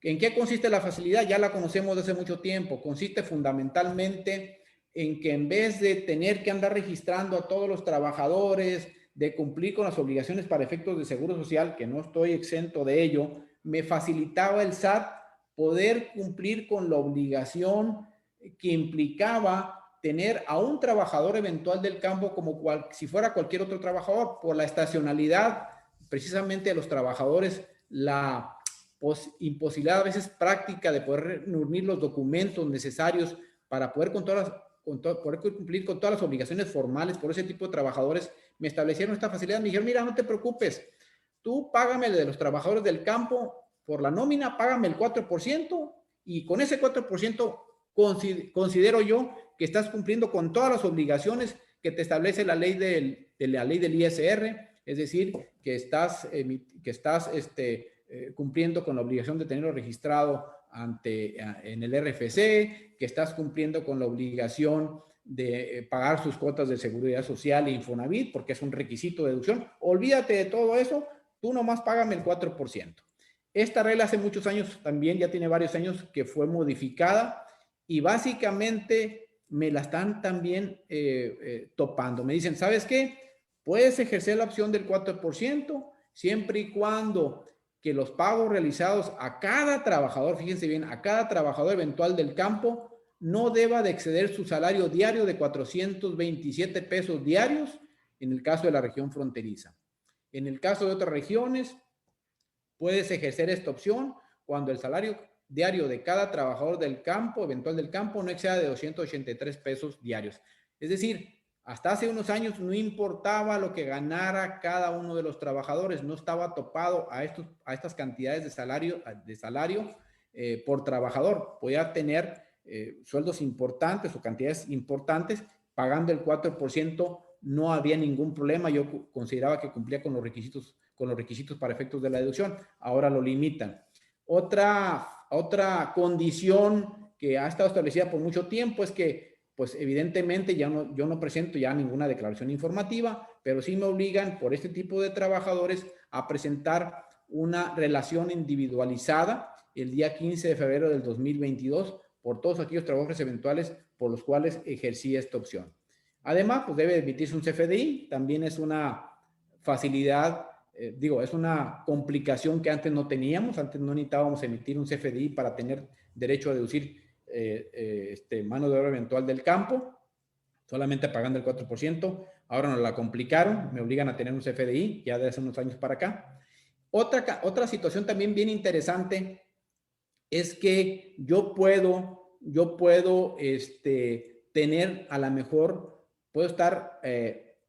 ¿En qué consiste la facilidad? Ya la conocemos desde hace mucho tiempo. Consiste fundamentalmente en que en vez de tener que andar registrando a todos los trabajadores, de cumplir con las obligaciones para efectos de seguro social, que no estoy exento de ello, me facilitaba el SAT poder cumplir con la obligación que implicaba tener a un trabajador eventual del campo como si fuera cualquier otro trabajador. Por la estacionalidad precisamente de los trabajadores, la imposibilidad a veces práctica de poder reunir los documentos necesarios para poder poder cumplir con todas las obligaciones formales por ese tipo de trabajadores, me establecieron esta facilidad. Me dijeron, mira, no te preocupes, tú págame de los trabajadores del campo por la nómina, págame el 4%, y con ese 4% considero yo que estás cumpliendo con todas las obligaciones que te establece la ley del ISR, es decir, que estás cumpliendo con la obligación de tenerlo registrado en el RFC, que estás cumpliendo con la obligación pagar sus cuotas de seguridad social e Infonavit, porque es un requisito de deducción. Olvídate de todo eso, tú nomás págame el 4%. Esta regla hace muchos años también, ya tiene varios años que fue modificada y básicamente me la están también topando. Me dicen, ¿sabes qué? Puedes ejercer la opción del 4% siempre y cuando que los pagos realizados a cada trabajador, fíjense bien, a cada trabajador eventual del campo no deba de exceder su salario diario de 427 pesos diarios en el caso de la región fronteriza. En el caso de otras regiones, puedes ejercer esta opción cuando el salario diario de cada trabajador del campo, eventual del campo, no exceda de 283 pesos diarios. Es decir, hasta hace unos años no importaba lo que ganara cada uno de los trabajadores, no estaba topado a estas cantidades de salario por trabajador. Podía tener sueldos importantes o cantidades importantes, pagando el 4%, no había ningún problema. Yo consideraba que cumplía con los requisitos para efectos de la deducción. Ahora lo limitan. Otra condición que ha estado establecida por mucho tiempo es que, pues evidentemente yo no presento ya ninguna declaración informativa, pero sí me obligan por este tipo de trabajadores a presentar una relación individualizada el día 15 de febrero del 2022 por todos aquellos trabajadores eventuales por los cuales ejercí esta opción. Además, pues debe emitirse un CFDI, también es una facilidad, es una complicación que antes no teníamos, antes no necesitábamos emitir un CFDI para tener derecho a deducir mano de obra eventual del campo, solamente pagando el 4%, ahora nos la complicaron, me obligan a tener un CFDI ya de hace unos años para acá. Otra situación también bien interesante es que yo puedo tener, a lo mejor, puedo estar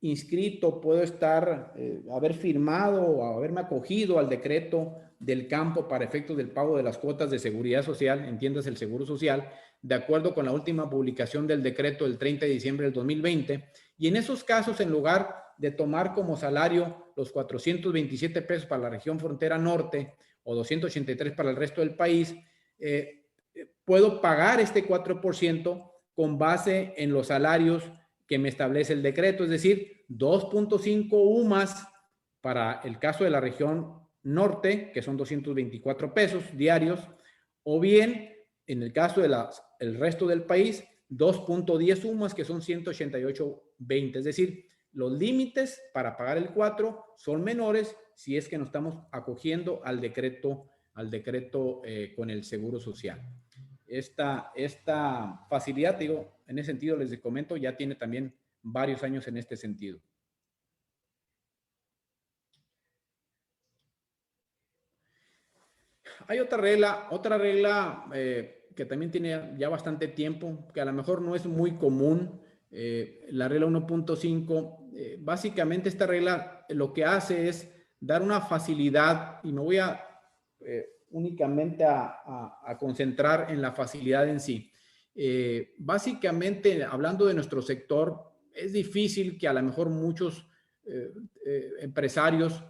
inscrito, puedo estar, haber firmado o haberme acogido al decreto del campo para efectos del pago de las cuotas de seguridad social, entiendas el seguro social, de acuerdo con la última publicación del decreto del 30 de diciembre del 2020. Y en esos casos, en lugar de tomar como salario los 427 pesos para la región frontera norte o 283 para el resto del país, puedo pagar este 4% con base en los salarios que me establece el decreto, es decir, 2.5 UMAS para el caso de la región norte, que son 224 pesos diarios, o bien, en el caso del resto del país, 2.10 UMAS, que son 188.20. Es decir, los límites para pagar el 4 son menores si es que nos estamos acogiendo al decreto con el Seguro Social. Esta facilidad, digo, en ese sentido les comento, ya tiene también varios años en este sentido. Hay otra regla que también tiene ya bastante tiempo, que a lo mejor no es muy común, la regla 1.5. Básicamente esta regla lo que hace es dar una facilidad, y me voy a únicamente a concentrar en la facilidad en sí. Básicamente, hablando de nuestro sector, es difícil que a lo mejor muchos empresarios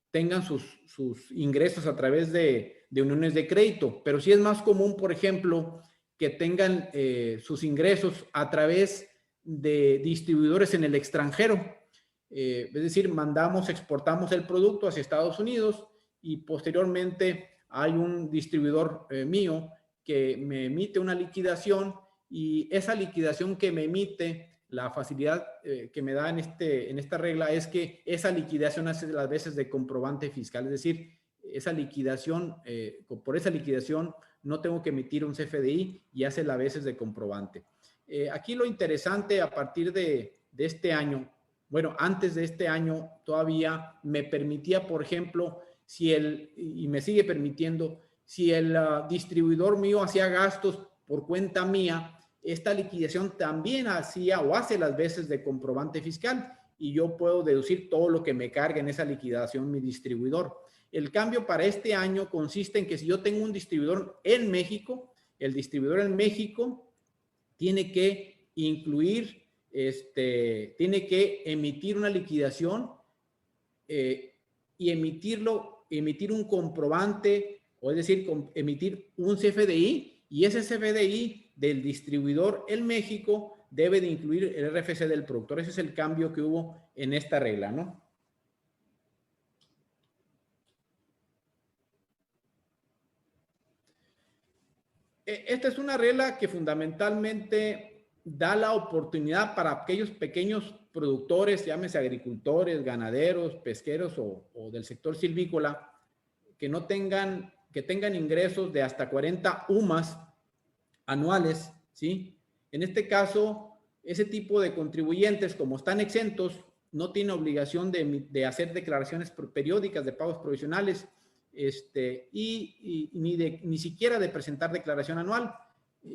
tengan sus ingresos a través de uniones de crédito, pero sí es más común, por ejemplo, que tengan sus ingresos a través de distribuidores en el extranjero. Es decir, exportamos el producto hacia Estados Unidos y posteriormente hay un distribuidor mío que me emite una liquidación, y esa liquidación que me emite, la facilidad que me da en esta regla es que esa liquidación hace las veces de comprobante fiscal. Es decir, esa liquidación, por esa liquidación no tengo que emitir un CFDI y hace las veces de comprobante. Aquí lo interesante, a partir de este año, bueno, antes de este año todavía me permitía, por ejemplo, y me sigue permitiendo, si el distribuidor mío hacía gastos por cuenta mía, esta liquidación también hacía o hace las veces de comprobante fiscal, y yo puedo deducir todo lo que me cargue en esa liquidación mi distribuidor. El cambio para este año consiste en que si yo tengo un distribuidor en México, el distribuidor en México tiene que incluir, tiene que emitir una liquidación y emitir un comprobante, o es decir, emitir un CFDI, y ese CFDI del distribuidor en México debe de incluir el RFC del productor. Ese es el cambio que hubo en esta regla, ¿no? Esta es una regla que fundamentalmente da la oportunidad para aquellos pequeños productores, llámese agricultores, ganaderos, pesqueros o del sector silvícola, que no tengan, que tengan ingresos de hasta 40 UMAS anuales, ¿sí? En este caso, ese tipo de contribuyentes, como están exentos, no tienen obligación de hacer declaraciones periódicas de pagos provisionales, ni siquiera de presentar declaración anual.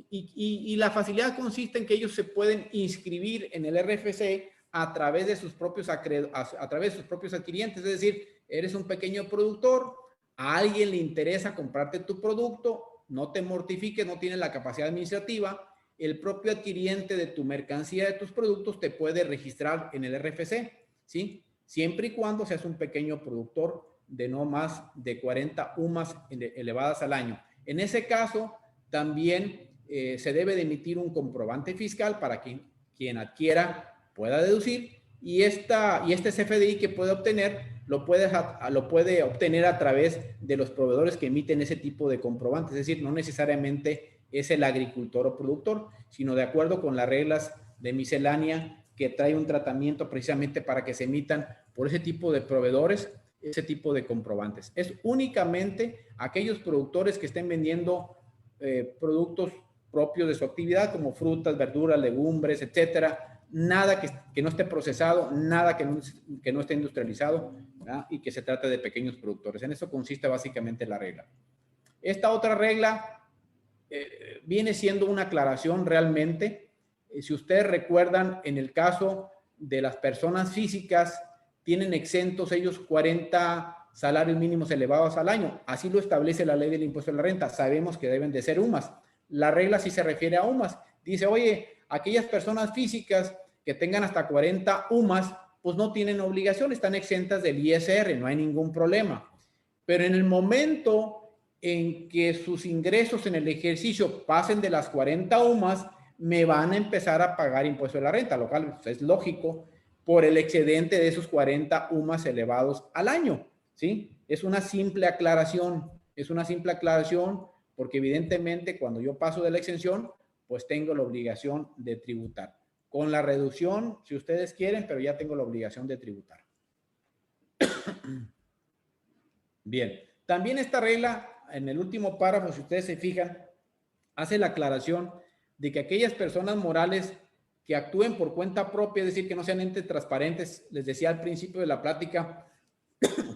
Y la facilidad consiste en que ellos se pueden inscribir en el RFC a través de sus propios adquirientes. Es decir, eres un pequeño productor, a alguien le interesa comprarte tu producto, no te mortifiques, no tienes la capacidad administrativa, el propio adquiriente de tu mercancía, de tus productos, te puede registrar en el RFC, ¿sí? Siempre y cuando seas un pequeño productor de no más de 40 UMAS elevadas al año. En ese caso, también se debe de emitir un comprobante fiscal para que quien adquiera pueda deducir, y este CFDI que puede obtener lo puede obtener a través de los proveedores que emiten ese tipo de comprobantes. Es decir, no necesariamente es el agricultor o productor, sino de acuerdo con las reglas de miscelánea que trae un tratamiento precisamente para que se emitan por ese tipo de proveedores ese tipo de comprobantes. Es únicamente aquellos productores que estén vendiendo productos propios de su actividad, como frutas, verduras, legumbres, etcétera. Nada que no esté procesado, nada que no esté industrializado, ¿verdad? Y que se trate de pequeños productores. En eso consiste básicamente la regla. Esta otra regla viene siendo una aclaración realmente. Si ustedes recuerdan, en el caso de las personas físicas, tienen exentos ellos 40 salarios mínimos elevados al año. Así lo establece la ley del impuesto a la renta. Sabemos que deben de ser UMAS. La regla sí se refiere a UMAS. Dice, oye, aquellas personas físicas que tengan hasta 40 UMAS, pues no tienen obligación, están exentas del ISR, no hay ningún problema. Pero en el momento en que sus ingresos en el ejercicio pasen de las 40 UMAS, me van a empezar a pagar impuesto de la renta, lo cual es lógico, por el excedente de esos 40 UMAS elevados al año, ¿sí? Es una simple aclaración, porque evidentemente cuando yo paso de la exención, pues tengo la obligación de tributar. Con la reducción, si ustedes quieren, pero ya tengo la obligación de tributar. Bien, también esta regla, en el último párrafo, si ustedes se fijan, hace la aclaración de que aquellas personas morales que actúen por cuenta propia, es decir, que no sean entes transparentes, les decía al principio de la plática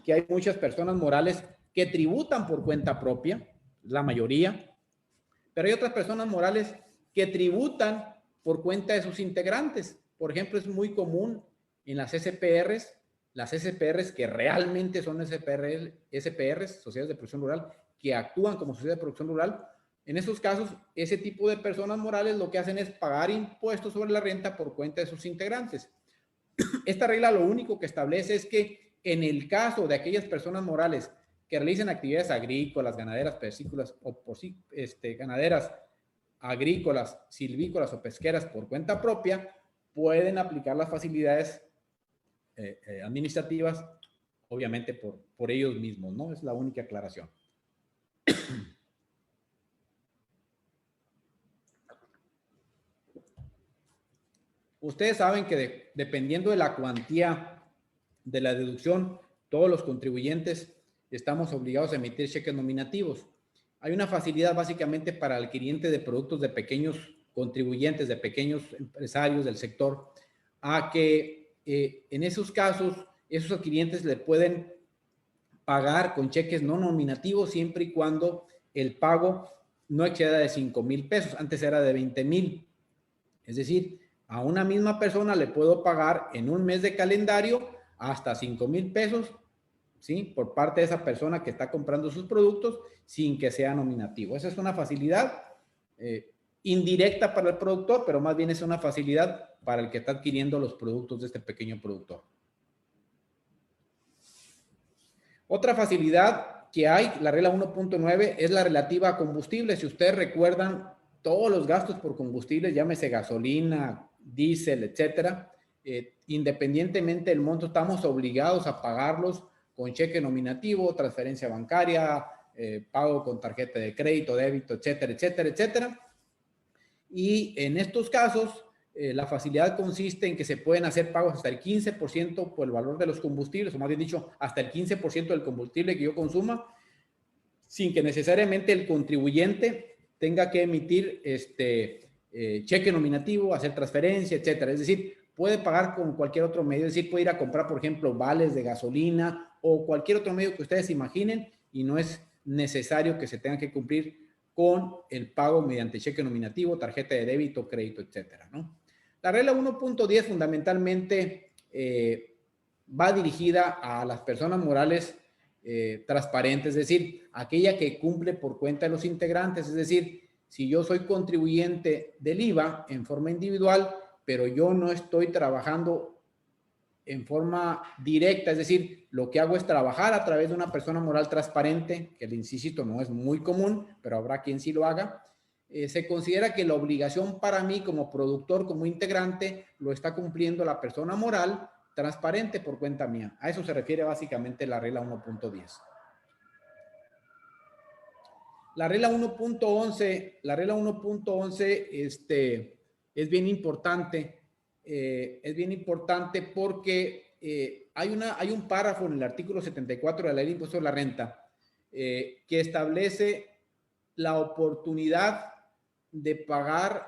que hay muchas personas morales que tributan por cuenta propia, la mayoría, pero hay otras personas morales que tributan por cuenta de sus integrantes. Por ejemplo, es muy común en las SPRs que realmente son SPRs, Sociedades de Producción Rural, que actúan como sociedades de producción rural. En esos casos, ese tipo de personas morales lo que hacen es pagar impuestos sobre la renta por cuenta de sus integrantes. Esta regla lo único que establece es que en el caso de aquellas personas morales que realicen actividades agrícolas, ganaderas, piscícolas o ganaderas, agrícolas, silvícolas o pesqueras por cuenta propia, pueden aplicar las facilidades administrativas, obviamente por ellos mismos, ¿no? Es la única aclaración. Ustedes saben que dependiendo de la cuantía de la deducción, todos los contribuyentes estamos obligados a emitir cheques nominativos. Hay una facilidad básicamente para el adquiriente de productos de pequeños contribuyentes, de pequeños empresarios del sector, a que en esos casos, esos adquirientes le pueden pagar con cheques no nominativos siempre y cuando el pago no exceda de 5,000 pesos. Antes era de 20,000. Es decir, a una misma persona le puedo pagar en un mes de calendario hasta 5,000 pesos, ¿sí? Por parte de esa persona que está comprando sus productos sin que sea nominativo. Esa es una facilidad indirecta para el productor, pero más bien es una facilidad para el que está adquiriendo los productos de este pequeño productor. Otra facilidad que hay, la regla 1.9, es la relativa a combustible. Si ustedes recuerdan, todos los gastos por combustibles, llámese gasolina, diésel, etcétera, independientemente del monto, estamos obligados a pagarlos con cheque nominativo, transferencia bancaria, pago con tarjeta de crédito, débito, etcétera, etcétera, etcétera. Y en estos casos, la facilidad consiste en que se pueden hacer pagos hasta el 15% por el valor de los combustibles, o más bien dicho, hasta el 15% del combustible que yo consuma, sin que necesariamente el contribuyente tenga que emitir cheque nominativo, hacer transferencia, etcétera. Es decir, puede pagar con cualquier otro medio, es decir, puede ir a comprar, por ejemplo, vales de gasolina o cualquier otro medio que ustedes imaginen, y no es necesario que se tenga que cumplir con el pago mediante cheque nominativo, tarjeta de débito, crédito, etcétera, ¿no? La regla 1.10 fundamentalmente va dirigida a las personas morales transparentes, es decir, aquella que cumple por cuenta de los integrantes, es decir, si yo soy contribuyente del IVA en forma individual, pero yo no estoy trabajando en forma directa, es decir, lo que hago es trabajar a través de una persona moral transparente, que, insisto, no es muy común, pero habrá quien sí lo haga. Se considera que la obligación para mí como productor, como integrante, lo está cumpliendo la persona moral transparente por cuenta mía. A eso se refiere básicamente la regla 1.10. La regla 1.11 es bien importante. Es bien importante porque hay un párrafo en el artículo 74 de la Ley de Impuesto a la Renta que establece la oportunidad de pagar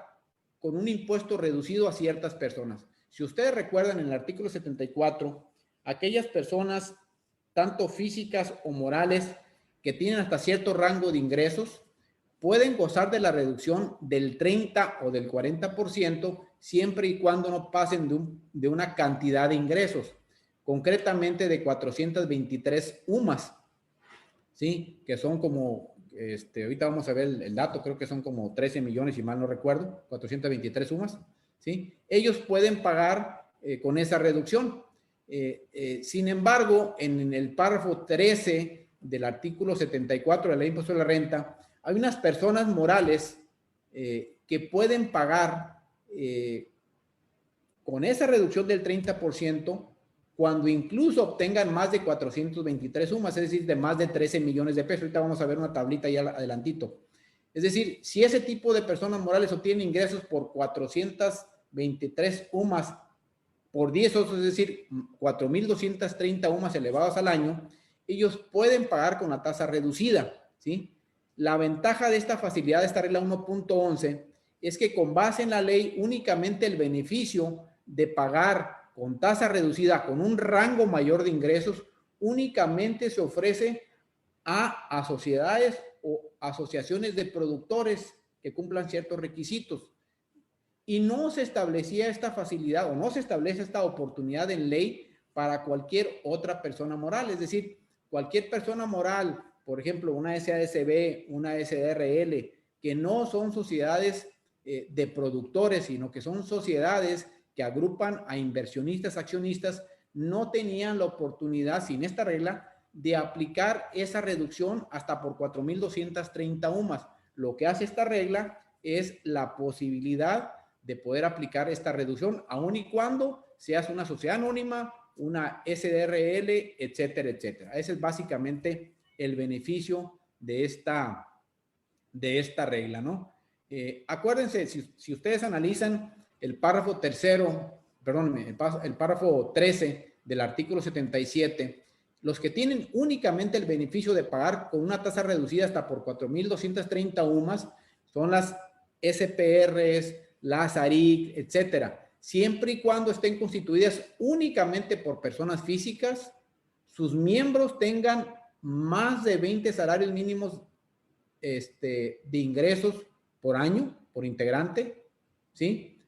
con un impuesto reducido a ciertas personas. Si ustedes recuerdan, en el artículo 74, aquellas personas, tanto físicas o morales, que tienen hasta cierto rango de ingresos, pueden gozar de la reducción del 30 o del 40%, siempre y cuando no pasen de una cantidad de ingresos, concretamente de 423 UMAS, ¿sí? Que son como, ahorita vamos a ver el dato, creo que son como 13 millones, si mal no recuerdo, 423 UMAS, ¿sí? Ellos pueden pagar con esa reducción. Sin embargo, en el párrafo 13 del artículo 74 de la Ley de Impuesto a la Renta, hay unas personas morales que pueden pagar con esa reducción del 30% cuando incluso obtengan más de 423 sumas, es decir, de más de 13 millones de pesos. Ahorita vamos a ver una tablita ahí adelantito. Es decir, si ese tipo de personas morales obtienen ingresos por 423 UMAS por 10 osos, es decir, 4.230 UMAS elevados al año, ellos pueden pagar con la tasa reducida, ¿sí? La ventaja de esta facilidad, de esta regla 1.11, es que con base en la ley únicamente el beneficio de pagar con tasa reducida, con un rango mayor de ingresos, únicamente se ofrece a sociedades o asociaciones de productores que cumplan ciertos requisitos. Y no se establecía esta facilidad o no se establece esta oportunidad en ley para cualquier otra persona moral. Es decir, cualquier persona moral, por ejemplo, una SASB, una SDRL, que no son sociedades de productores, sino que son sociedades que agrupan a inversionistas, accionistas, no tenían la oportunidad, sin esta regla, de aplicar esa reducción hasta por 4.230 UMAS. Lo que hace esta regla es la posibilidad de poder aplicar esta reducción, aun y cuando seas una sociedad anónima, una SDRL, etcétera, etcétera. Ese es básicamente el beneficio de esta regla, ¿no? Acuérdense, si ustedes analizan el párrafo tercero, perdón, el párrafo 13 del artículo 77, los que tienen únicamente el beneficio de pagar con una tasa reducida hasta por 4.230 UMAS son las SPRs, las ARIC, etcétera, siempre y cuando estén constituidas únicamente por personas físicas, sus miembros tengan más de 20 salarios mínimos de ingresos por año, por integrante, ¿sí?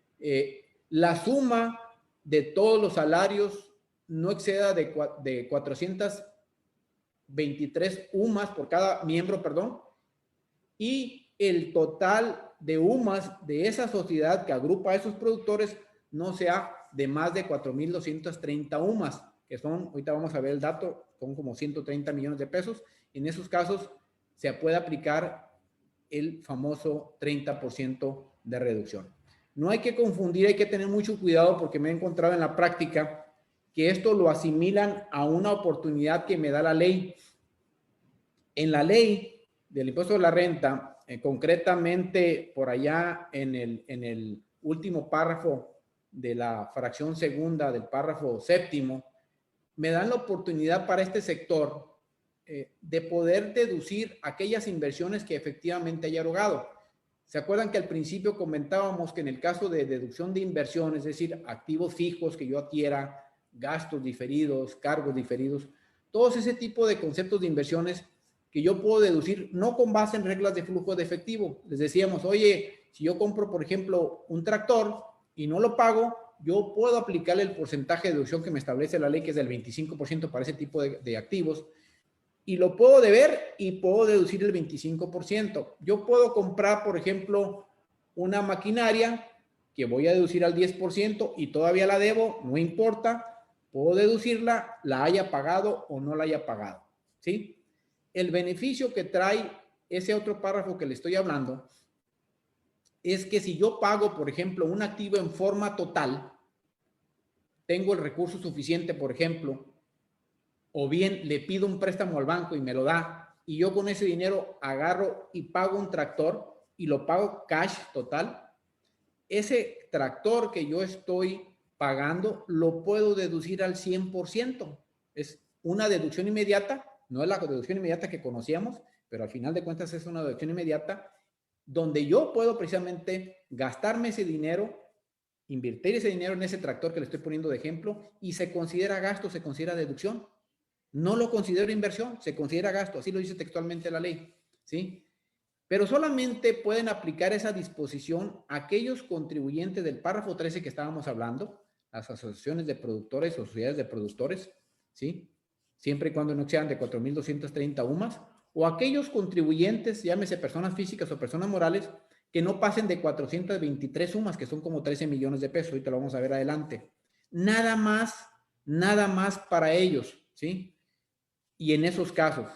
La suma de todos los salarios no exceda de 423 UMAS por cada miembro, perdón, y el total de UMAS de esa sociedad que agrupa a esos productores no sea de más de 4.230 UMAS, que son, ahorita vamos a ver el dato, son como 130 millones de pesos. En esos casos se puede aplicar el famoso 30% de reducción. No hay que confundir, hay que tener mucho cuidado porque me he encontrado en la práctica que esto lo asimilan a una oportunidad que me da la ley. En la ley del impuesto de la renta, concretamente por allá en el último párrafo de la fracción segunda del párrafo séptimo, me dan la oportunidad para este sector de poder deducir aquellas inversiones que efectivamente haya erogado. ¿Se acuerdan que al principio comentábamos que en el caso de deducción de inversión, es decir, activos fijos que yo adquiera, gastos diferidos, cargos diferidos, todos ese tipo de conceptos de inversiones que yo puedo deducir no con base en reglas de flujo de efectivo? Les decíamos, oye, si yo compro, por ejemplo, un tractor y no lo pago, yo puedo aplicarle el porcentaje de deducción que me establece la ley, que es del 25% para ese tipo de activos, y lo puedo deber y puedo deducir el 25%. Yo puedo comprar, por ejemplo, una maquinaria que voy a deducir al 10% y todavía la debo, no importa, puedo deducirla, la haya pagado o no la haya pagado, ¿sí? El beneficio que trae ese otro párrafo que le estoy hablando es que si yo pago, por ejemplo, un activo en forma total, tengo el recurso suficiente, por ejemplo, o bien le pido un préstamo al banco y me lo da, y yo con ese dinero agarro y pago un tractor y lo pago cash total, ese tractor que yo estoy pagando lo puedo deducir al 100%. Es una deducción inmediata, no es la deducción inmediata que conocíamos, pero al final de cuentas es una deducción inmediata donde yo puedo precisamente gastarme ese dinero, invertir ese dinero en ese tractor que le estoy poniendo de ejemplo, y se considera gasto, se considera deducción. No lo considero inversión, se considera gasto, así lo dice textualmente la ley, ¿sí? Pero solamente pueden aplicar esa disposición aquellos contribuyentes del párrafo 13 que estábamos hablando, las asociaciones de productores o sociedades de productores, ¿sí? Siempre y cuando no sean de 4,230 UMAS, o aquellos contribuyentes, llámese personas físicas o personas morales, que no pasen de 423 UMAS, que son como 13 millones de pesos, ahorita lo vamos a ver adelante. Nada más para ellos, ¿sí? Y en esos casos,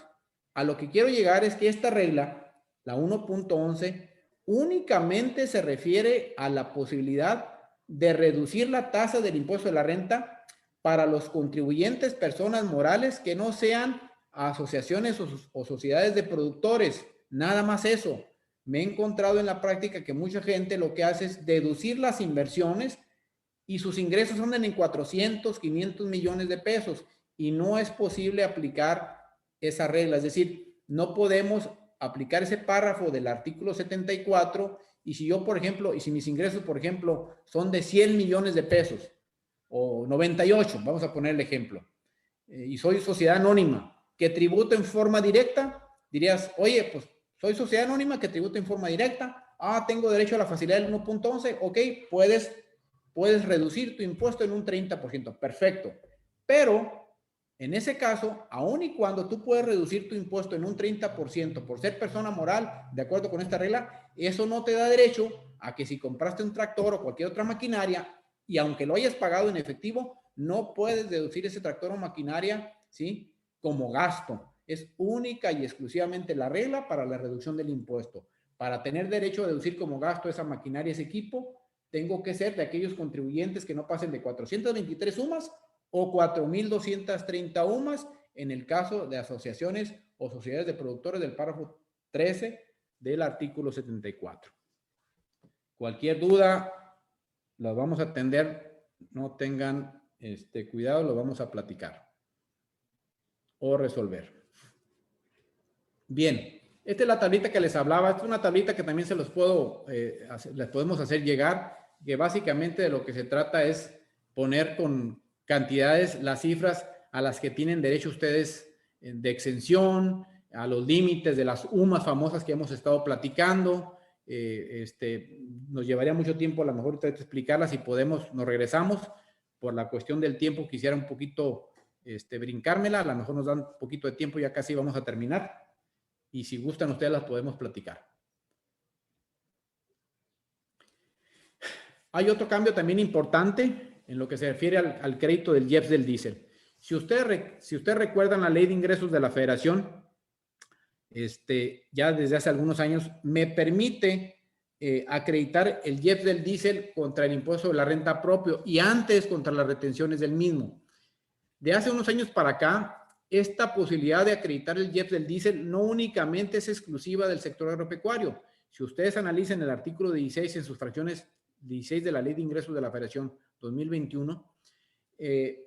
a lo que quiero llegar es que esta regla, la 1.11, únicamente se refiere a la posibilidad de reducir la tasa del impuesto de la renta para los contribuyentes, personas morales que no sean asociaciones o sociedades de productores. Nada más eso. Me he encontrado en la práctica que mucha gente lo que hace es deducir las inversiones y sus ingresos andan en 400, 500 millones de pesos. Y no es posible aplicar esa regla. Es decir, no podemos aplicar ese párrafo del artículo 74 y si yo, por ejemplo, y si mis ingresos, por ejemplo, son de 100 millones de pesos o 98, vamos a poner el ejemplo, y soy sociedad anónima que tributo en forma directa, dirías, oye, pues soy sociedad anónima que tributa en forma directa, tengo derecho a la facilidad del 1.11, ok, puedes reducir tu impuesto en un 30%, perfecto, pero en ese caso, aun y cuando tú puedes reducir tu impuesto en un 30% por ser persona moral, de acuerdo con esta regla, eso no te da derecho a que si compraste un tractor o cualquier otra maquinaria, y aunque lo hayas pagado en efectivo, no puedes deducir ese tractor o maquinaria, ¿sí?, como gasto. Es única y exclusivamente la regla para la reducción del impuesto. Para tener derecho a deducir como gasto esa maquinaria, ese equipo, tengo que ser de aquellos contribuyentes que no pasen de 423 UMAS o 4,230 UMAS en el caso de asociaciones o sociedades de productores del párrafo 13 del artículo 74. Cualquier duda, las vamos a atender, no tengan cuidado, lo vamos a platicar o resolver. Bien, esta es la tablita que les hablaba, esta es una tablita que también se los les podemos hacer llegar, que básicamente de lo que se trata es poner con cantidades, las cifras a las que tienen derecho ustedes de exención, a los límites de las UMAS famosas que hemos estado platicando. Nos llevaría mucho tiempo a lo mejor explicarlas, si podemos nos regresamos. Por la cuestión del tiempo quisiera un poquito brincármela, a lo mejor nos dan un poquito de tiempo, ya casi vamos a terminar, y si gustan ustedes las podemos platicar. Hay otro cambio también importante en lo que se refiere al crédito del IEPS del diésel. Si ustedes recuerdan la Ley de Ingresos de la Federación, ya desde hace algunos años, me permite acreditar el IEPS del diésel contra el impuesto de la renta propio y antes contra las retenciones del mismo. De hace unos años para acá, esta posibilidad de acreditar el IEPS del diésel no únicamente es exclusiva del sector agropecuario. Si ustedes analizan el artículo 16 en sus fracciones 16 de la Ley de Ingresos de la Federación 2021,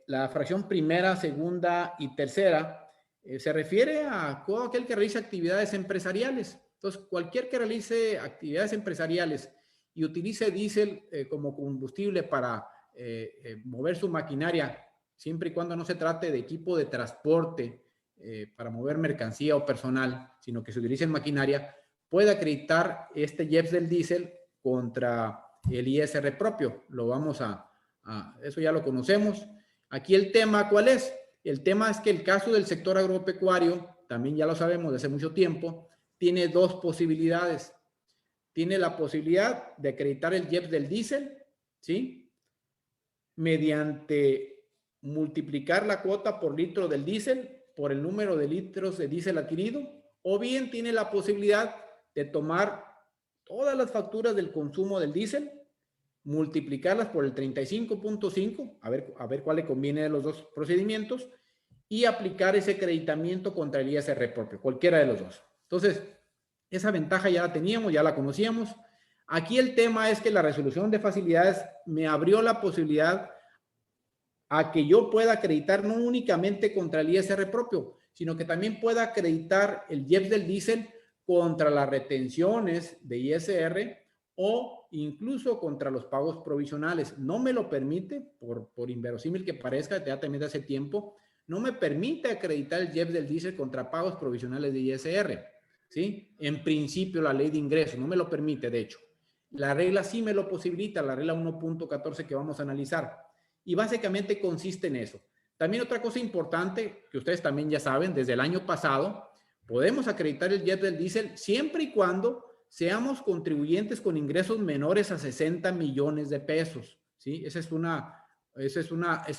la fracción primera, segunda y tercera se refiere a todo aquel que realice actividades empresariales. Entonces, cualquier que realice actividades empresariales y utilice diésel como combustible para mover su maquinaria, siempre y cuando no se trate de equipo de transporte para mover mercancía o personal, sino que se utilice en maquinaria, puede acreditar este IEPS del diésel contra el ISR propio. Lo vamos eso ya lo conocemos. Aquí el tema, ¿cuál es? El tema es que el caso del sector agropecuario, también ya lo sabemos desde hace mucho tiempo, tiene dos posibilidades. Tiene la posibilidad de acreditar el IEPS del diésel, ¿sí? Mediante multiplicar la cuota por litro del diésel por el número de litros de diésel adquirido, o bien tiene la posibilidad de tomar todas las facturas del consumo del diésel, multiplicarlas por el 35.5, a ver cuál le conviene de los dos procedimientos, y aplicar ese acreditamiento contra el ISR propio, cualquiera de los dos. Entonces, esa ventaja ya la teníamos, ya la conocíamos. Aquí el tema es que la resolución de facilidades me abrió la posibilidad a que yo pueda acreditar no únicamente contra el ISR propio, sino que también pueda acreditar el IEPS del diésel contra las retenciones de ISR o incluso contra los pagos provisionales. No me lo permite, por inverosímil que parezca, ya también de hace tiempo, no me permite acreditar el IEPS del diésel contra pagos provisionales de ISR, ¿sí? En principio la ley de ingresos no me lo permite, de hecho. La regla sí me lo posibilita, la regla 1.14 que vamos a analizar. Y básicamente consiste en eso. También otra cosa importante que ustedes también ya saben, desde el año pasado, podemos acreditar el IEPS del diésel siempre y cuando seamos contribuyentes con ingresos menores a 60 millones de pesos, ¿sí? Ese es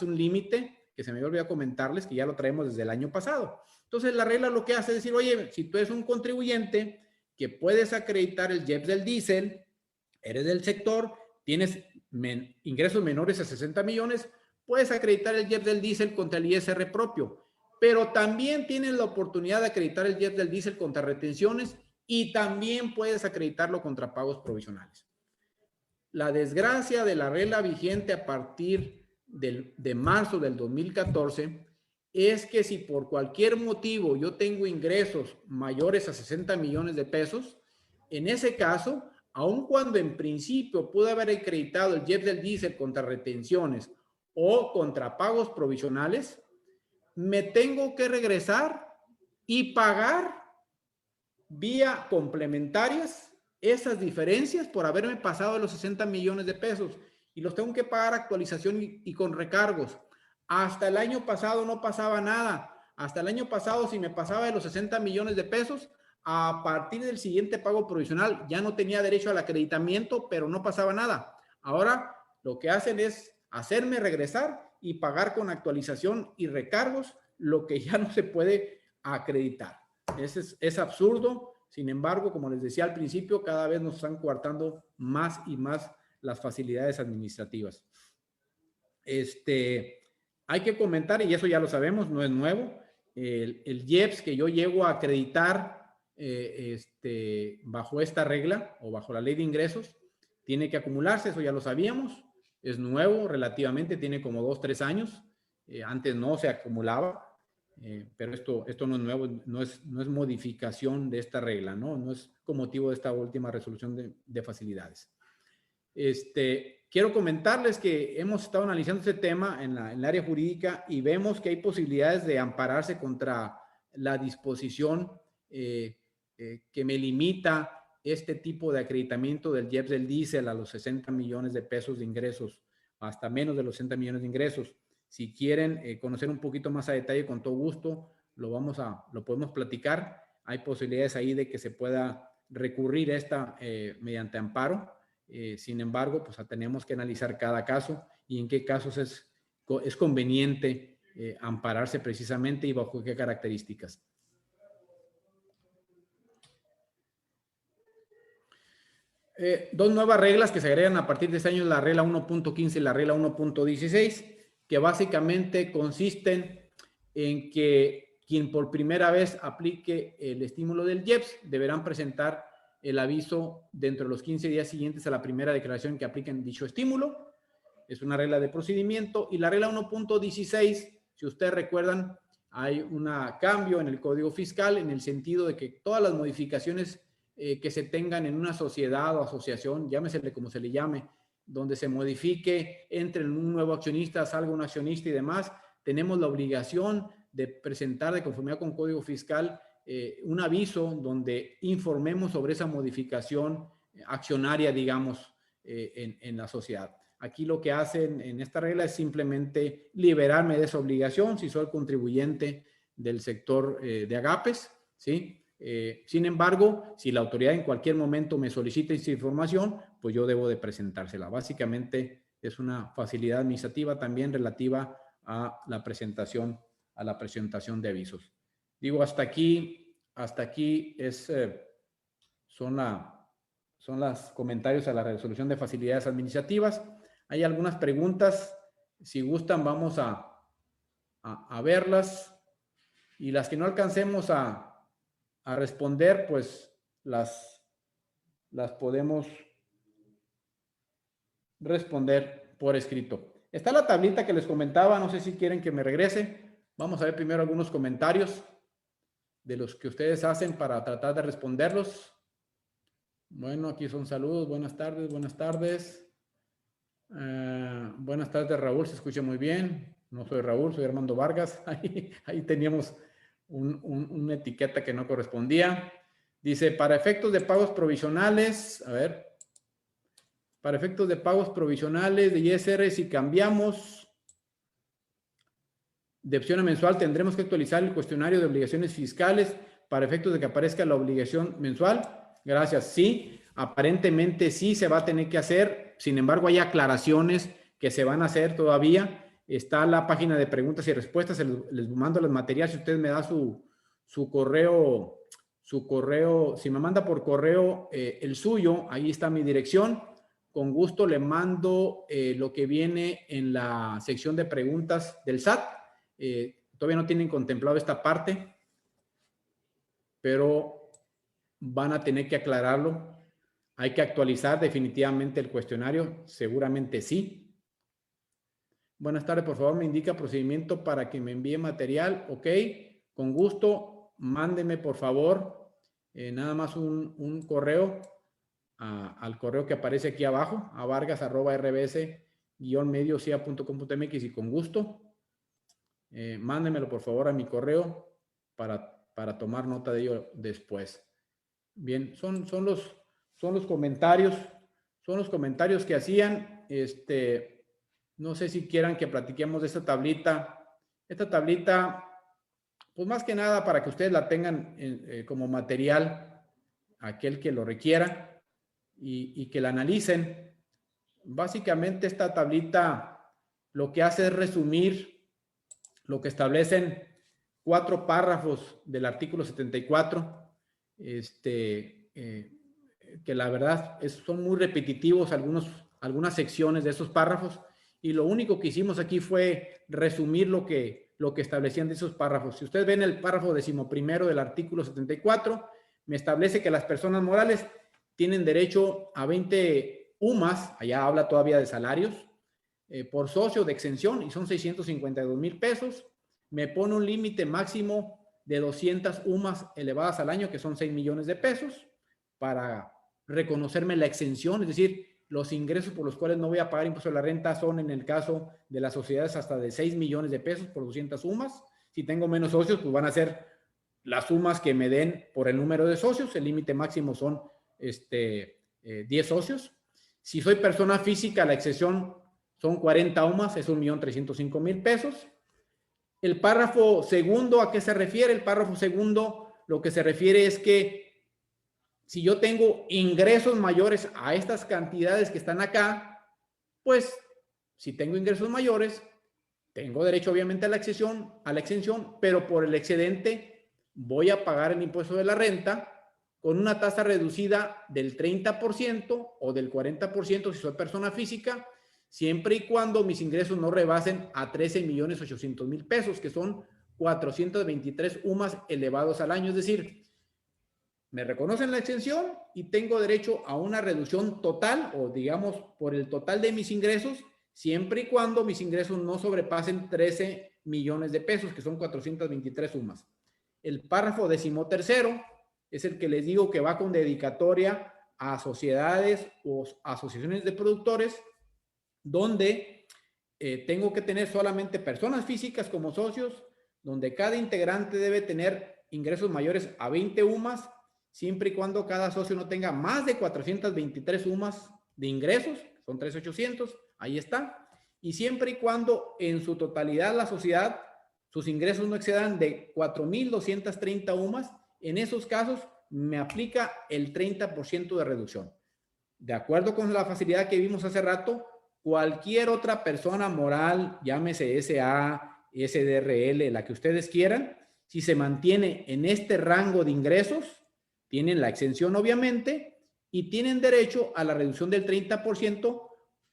un límite que se me olvidó comentarles que ya lo traemos desde el año pasado. Entonces, la regla lo que hace es decir, oye, si tú eres un contribuyente que puedes acreditar el IEPS del diésel, eres del sector, tienes ingresos menores a 60 millones, puedes acreditar el IEPS del diésel contra el ISR propio, pero también tienes la oportunidad de acreditar el IEPS del diésel contra retenciones y también puedes acreditarlo contra pagos provisionales. La desgracia de la regla vigente a partir de marzo del 2014 es que si por cualquier motivo yo tengo ingresos mayores a 60 millones de pesos, en ese caso, aun cuando en principio pude haber acreditado el IEPS del diésel contra retenciones o contra pagos provisionales, me tengo que regresar y pagar vía complementarias esas diferencias por haberme pasado de los 60 millones de pesos y los tengo que pagar actualización y con recargos. Hasta el año pasado no pasaba nada. Hasta el año pasado, si me pasaba de los 60 millones de pesos, a partir del siguiente pago provisional ya no tenía derecho al acreditamiento, pero no pasaba nada. Ahora lo que hacen es hacerme regresar y pagar con actualización y recargos lo que ya no se puede acreditar. Es absurdo. Sin embargo, como les decía al principio, cada vez nos están coartando más y más las facilidades administrativas. Hay que comentar, y eso ya lo sabemos, no es nuevo, el IEPS que yo llego a acreditar bajo esta regla o bajo la ley de ingresos, tiene que acumularse, eso ya lo sabíamos, es nuevo relativamente, tiene como 2, 3 años, antes no se acumulaba. Pero esto no es nuevo, no es modificación de esta regla, no es con motivo de esta última resolución de facilidades. Quiero comentarles que hemos estado analizando este tema en el área jurídica y vemos que hay posibilidades de ampararse contra la disposición que me limita este tipo de acreditamiento del IEPS del diésel a los 60 millones de pesos de ingresos, hasta menos de los 60 millones de ingresos. Si quieren conocer un poquito más a detalle, con todo gusto, lo podemos platicar. Hay posibilidades ahí de que se pueda recurrir a esta mediante amparo. Sin embargo, pues tenemos que analizar cada caso y en qué casos es conveniente ampararse precisamente y bajo qué características. dos nuevas reglas que se agregan a partir de este año, la regla 1.15 y la regla 1.16, que básicamente consisten en que quien por primera vez aplique el estímulo del IEPS deberán presentar el aviso dentro de los 15 días siguientes a la primera declaración que apliquen dicho estímulo. Es una regla de procedimiento. Y la regla 1.16, si ustedes recuerdan, hay un cambio en el Código Fiscal en el sentido de que todas las modificaciones que se tengan en una sociedad o asociación, llámesele como se le llame, donde se modifique, entre un nuevo accionista, salga un accionista y demás, tenemos la obligación de presentar de conformidad con Código Fiscal un aviso donde informemos sobre esa modificación accionaria, digamos, en la sociedad. Aquí lo que hacen en esta regla es simplemente liberarme de esa obligación si soy contribuyente del sector de agapes, ¿sí? Sin embargo, si la autoridad en cualquier momento me solicita esa información, pues yo debo de presentársela. Básicamente es una facilidad administrativa también relativa a la presentación de avisos. Digo, hasta aquí son los comentarios a la resolución de facilidades administrativas. Hay algunas preguntas, si gustan vamos a verlas, y las que no alcancemos a responder, pues las podemos responder por escrito. Está la tablita que les comentaba, no sé si quieren que me regrese. Vamos a ver primero algunos comentarios de los que ustedes hacen para tratar de responderlos. Bueno, aquí son saludos, buenas tardes, buenas tardes. Buenas tardes, Raúl, se escucha muy bien. No soy Raúl, soy Armando Vargas. Ahí teníamos una etiqueta que no correspondía. Dice, para efectos de pagos provisionales, a ver, para efectos de pagos provisionales de ISR, si cambiamos de opción a mensual, tendremos que actualizar el cuestionario de obligaciones fiscales para efectos de que aparezca la obligación mensual. Gracias. Sí, aparentemente sí se va a tener que hacer. Sin embargo, hay aclaraciones que se van a hacer todavía. Está la página de preguntas y respuestas. Les mando los materiales. Si usted me da su correo, si me manda por correo el suyo, ahí está mi dirección. Con gusto le mando lo que viene en la sección de preguntas del SAT. Todavía no tienen contemplado esta parte, pero van a tener que aclararlo. Hay que actualizar definitivamente el cuestionario, seguramente sí. Buenas tardes, por favor me indica procedimiento para que me envíe material. Ok, con gusto, mándeme por favor nada más un correo al correo que aparece aquí abajo, a vargas@rbs-mediocia.com.mx, y con gusto mándemelo por favor a mi correo para tomar nota de ello después. Bien, son los comentarios que hacían. No sé si quieran que platiquemos de esta tablita. Esta tablita, pues más que nada para que ustedes la tengan como material, aquel que lo requiera, y que la analicen. Básicamente esta tablita lo que hace es resumir lo que establecen 4 párrafos del artículo 74, que la verdad son muy repetitivos algunas secciones de esos párrafos, y lo único que hicimos aquí fue resumir lo que establecían de esos párrafos. Si ustedes ven el párrafo 11º del artículo 74, me establece que las personas morales tienen derecho a 20 UMAS, allá habla todavía de salarios, por socio de exención, y son 652,000 pesos. Me pone un límite máximo de 200 UMAS elevadas al año, que son 6 millones de pesos, para reconocerme la exención, es decir, los ingresos por los cuales no voy a pagar impuesto a la renta son, en el caso de las sociedades, hasta de 6 millones de pesos por 200 UMAS. Si tengo menos socios, pues van a ser las sumas que me den por el número de socios. El límite máximo son 10 socios. Si soy persona física, la exención son 40 UMAS, es 1,305,000 pesos. El párrafo segundo, ¿a qué se refiere? El párrafo segundo lo que se refiere es que si yo tengo ingresos mayores a estas cantidades que están acá, pues si tengo ingresos mayores, tengo derecho obviamente a la exención, pero por el excedente voy a pagar el impuesto de la renta con una tasa reducida del 30% o del 40% si soy persona física, siempre y cuando mis ingresos no rebasen a 13.800.000 pesos, que son 423 UMAS elevados al año. Es decir, me reconocen la exención y tengo derecho a una reducción total, o digamos por el total de mis ingresos, siempre y cuando mis ingresos no sobrepasen 13 millones de pesos, que son 423 UMAS. El párrafo 13º es el que les digo que va con dedicatoria a sociedades o asociaciones de productores, donde tengo que tener solamente personas físicas como socios, donde cada integrante debe tener ingresos mayores a 20 UMAS, siempre y cuando cada socio no tenga más de 423 UMAS de ingresos, son 3.800, ahí está, y siempre y cuando en su totalidad la sociedad, sus ingresos no excedan de 4.230 UMAS, en esos casos me aplica el 30% de reducción. De acuerdo con la facilidad que vimos hace rato, cualquier otra persona moral, llámese SA, SDRL, la que ustedes quieran, si se mantiene en este rango de ingresos, tienen la exención obviamente y tienen derecho a la reducción del 30%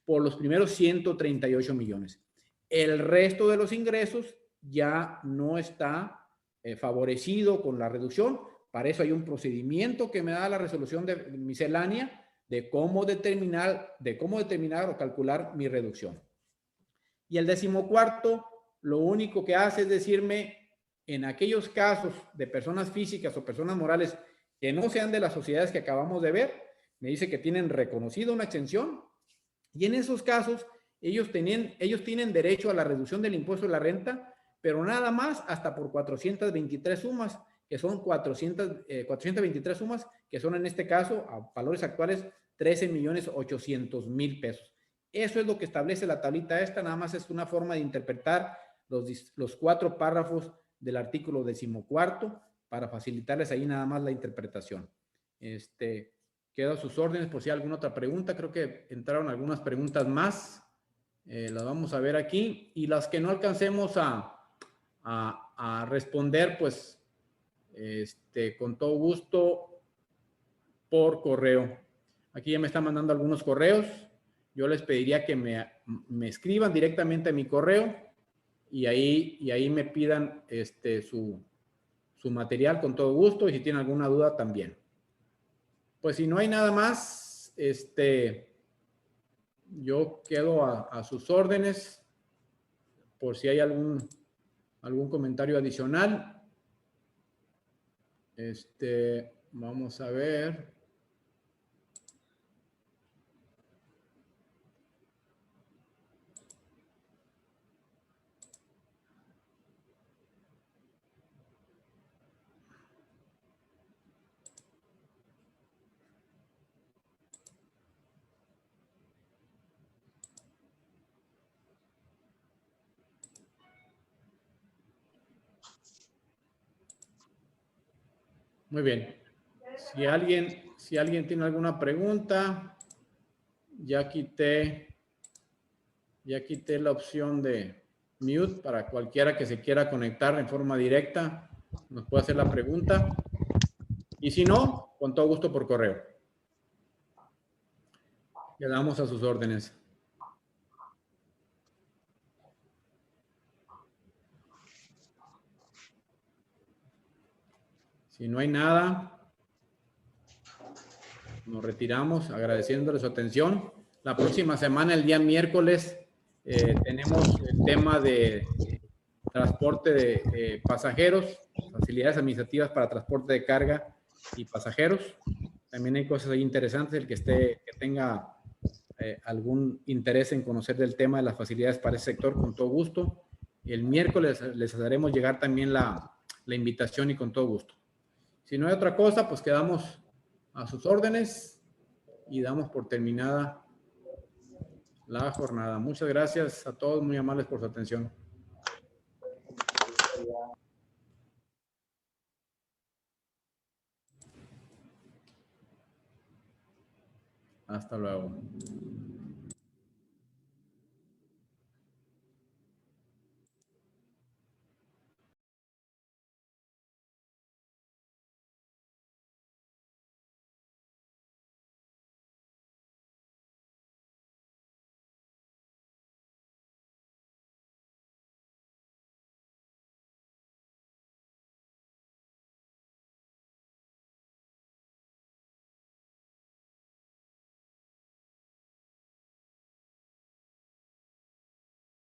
por los primeros 138 millones. El resto de los ingresos ya no está favorecido con la reducción. Para eso hay un procedimiento que me da la resolución de miscelánea de cómo determinar o calcular mi reducción. Y el 14º, lo único que hace es decirme, en aquellos casos de personas físicas o personas morales que no sean de las sociedades que acabamos de ver, me dice que tienen reconocido una exención, y en esos casos ellos tienen derecho a la reducción del impuesto de la renta, pero nada más hasta por 423 sumas, que son 423 sumas, que son en este caso, a valores actuales, 13.800.000 pesos. Eso es lo que establece la tablita esta, nada más es una forma de interpretar los 4 párrafos del artículo 14 para facilitarles ahí nada más la interpretación. Quedo a sus órdenes por si hay alguna otra pregunta. Creo que entraron algunas preguntas más. Las vamos a ver aquí. Y las que no alcancemos a responder, pues, con todo gusto, por correo. Aquí ya me están mandando algunos correos. Yo les pediría que me escriban directamente a mi correo y ahí me pidan su material con todo gusto, y si tienen alguna duda también. Pues si no hay nada más, yo quedo a sus órdenes por si hay algún comentario adicional. Vamos a ver. Muy bien. Si alguien tiene alguna pregunta, ya quité la opción de mute para cualquiera que se quiera conectar en forma directa, nos puede hacer la pregunta. Y si no, con todo gusto por correo. Quedamos a sus órdenes. Si no hay nada, nos retiramos agradeciéndole su atención. La próxima semana, el día miércoles, tenemos el tema de transporte de pasajeros, facilidades administrativas para transporte de carga y pasajeros. También hay cosas ahí interesantes. El que tenga algún interés en conocer del tema de las facilidades para ese sector, con todo gusto. El miércoles les haremos llegar también la invitación y con todo gusto. Si no hay otra cosa, pues quedamos a sus órdenes y damos por terminada la jornada. Muchas gracias a todos, muy amables por su atención. Hasta luego.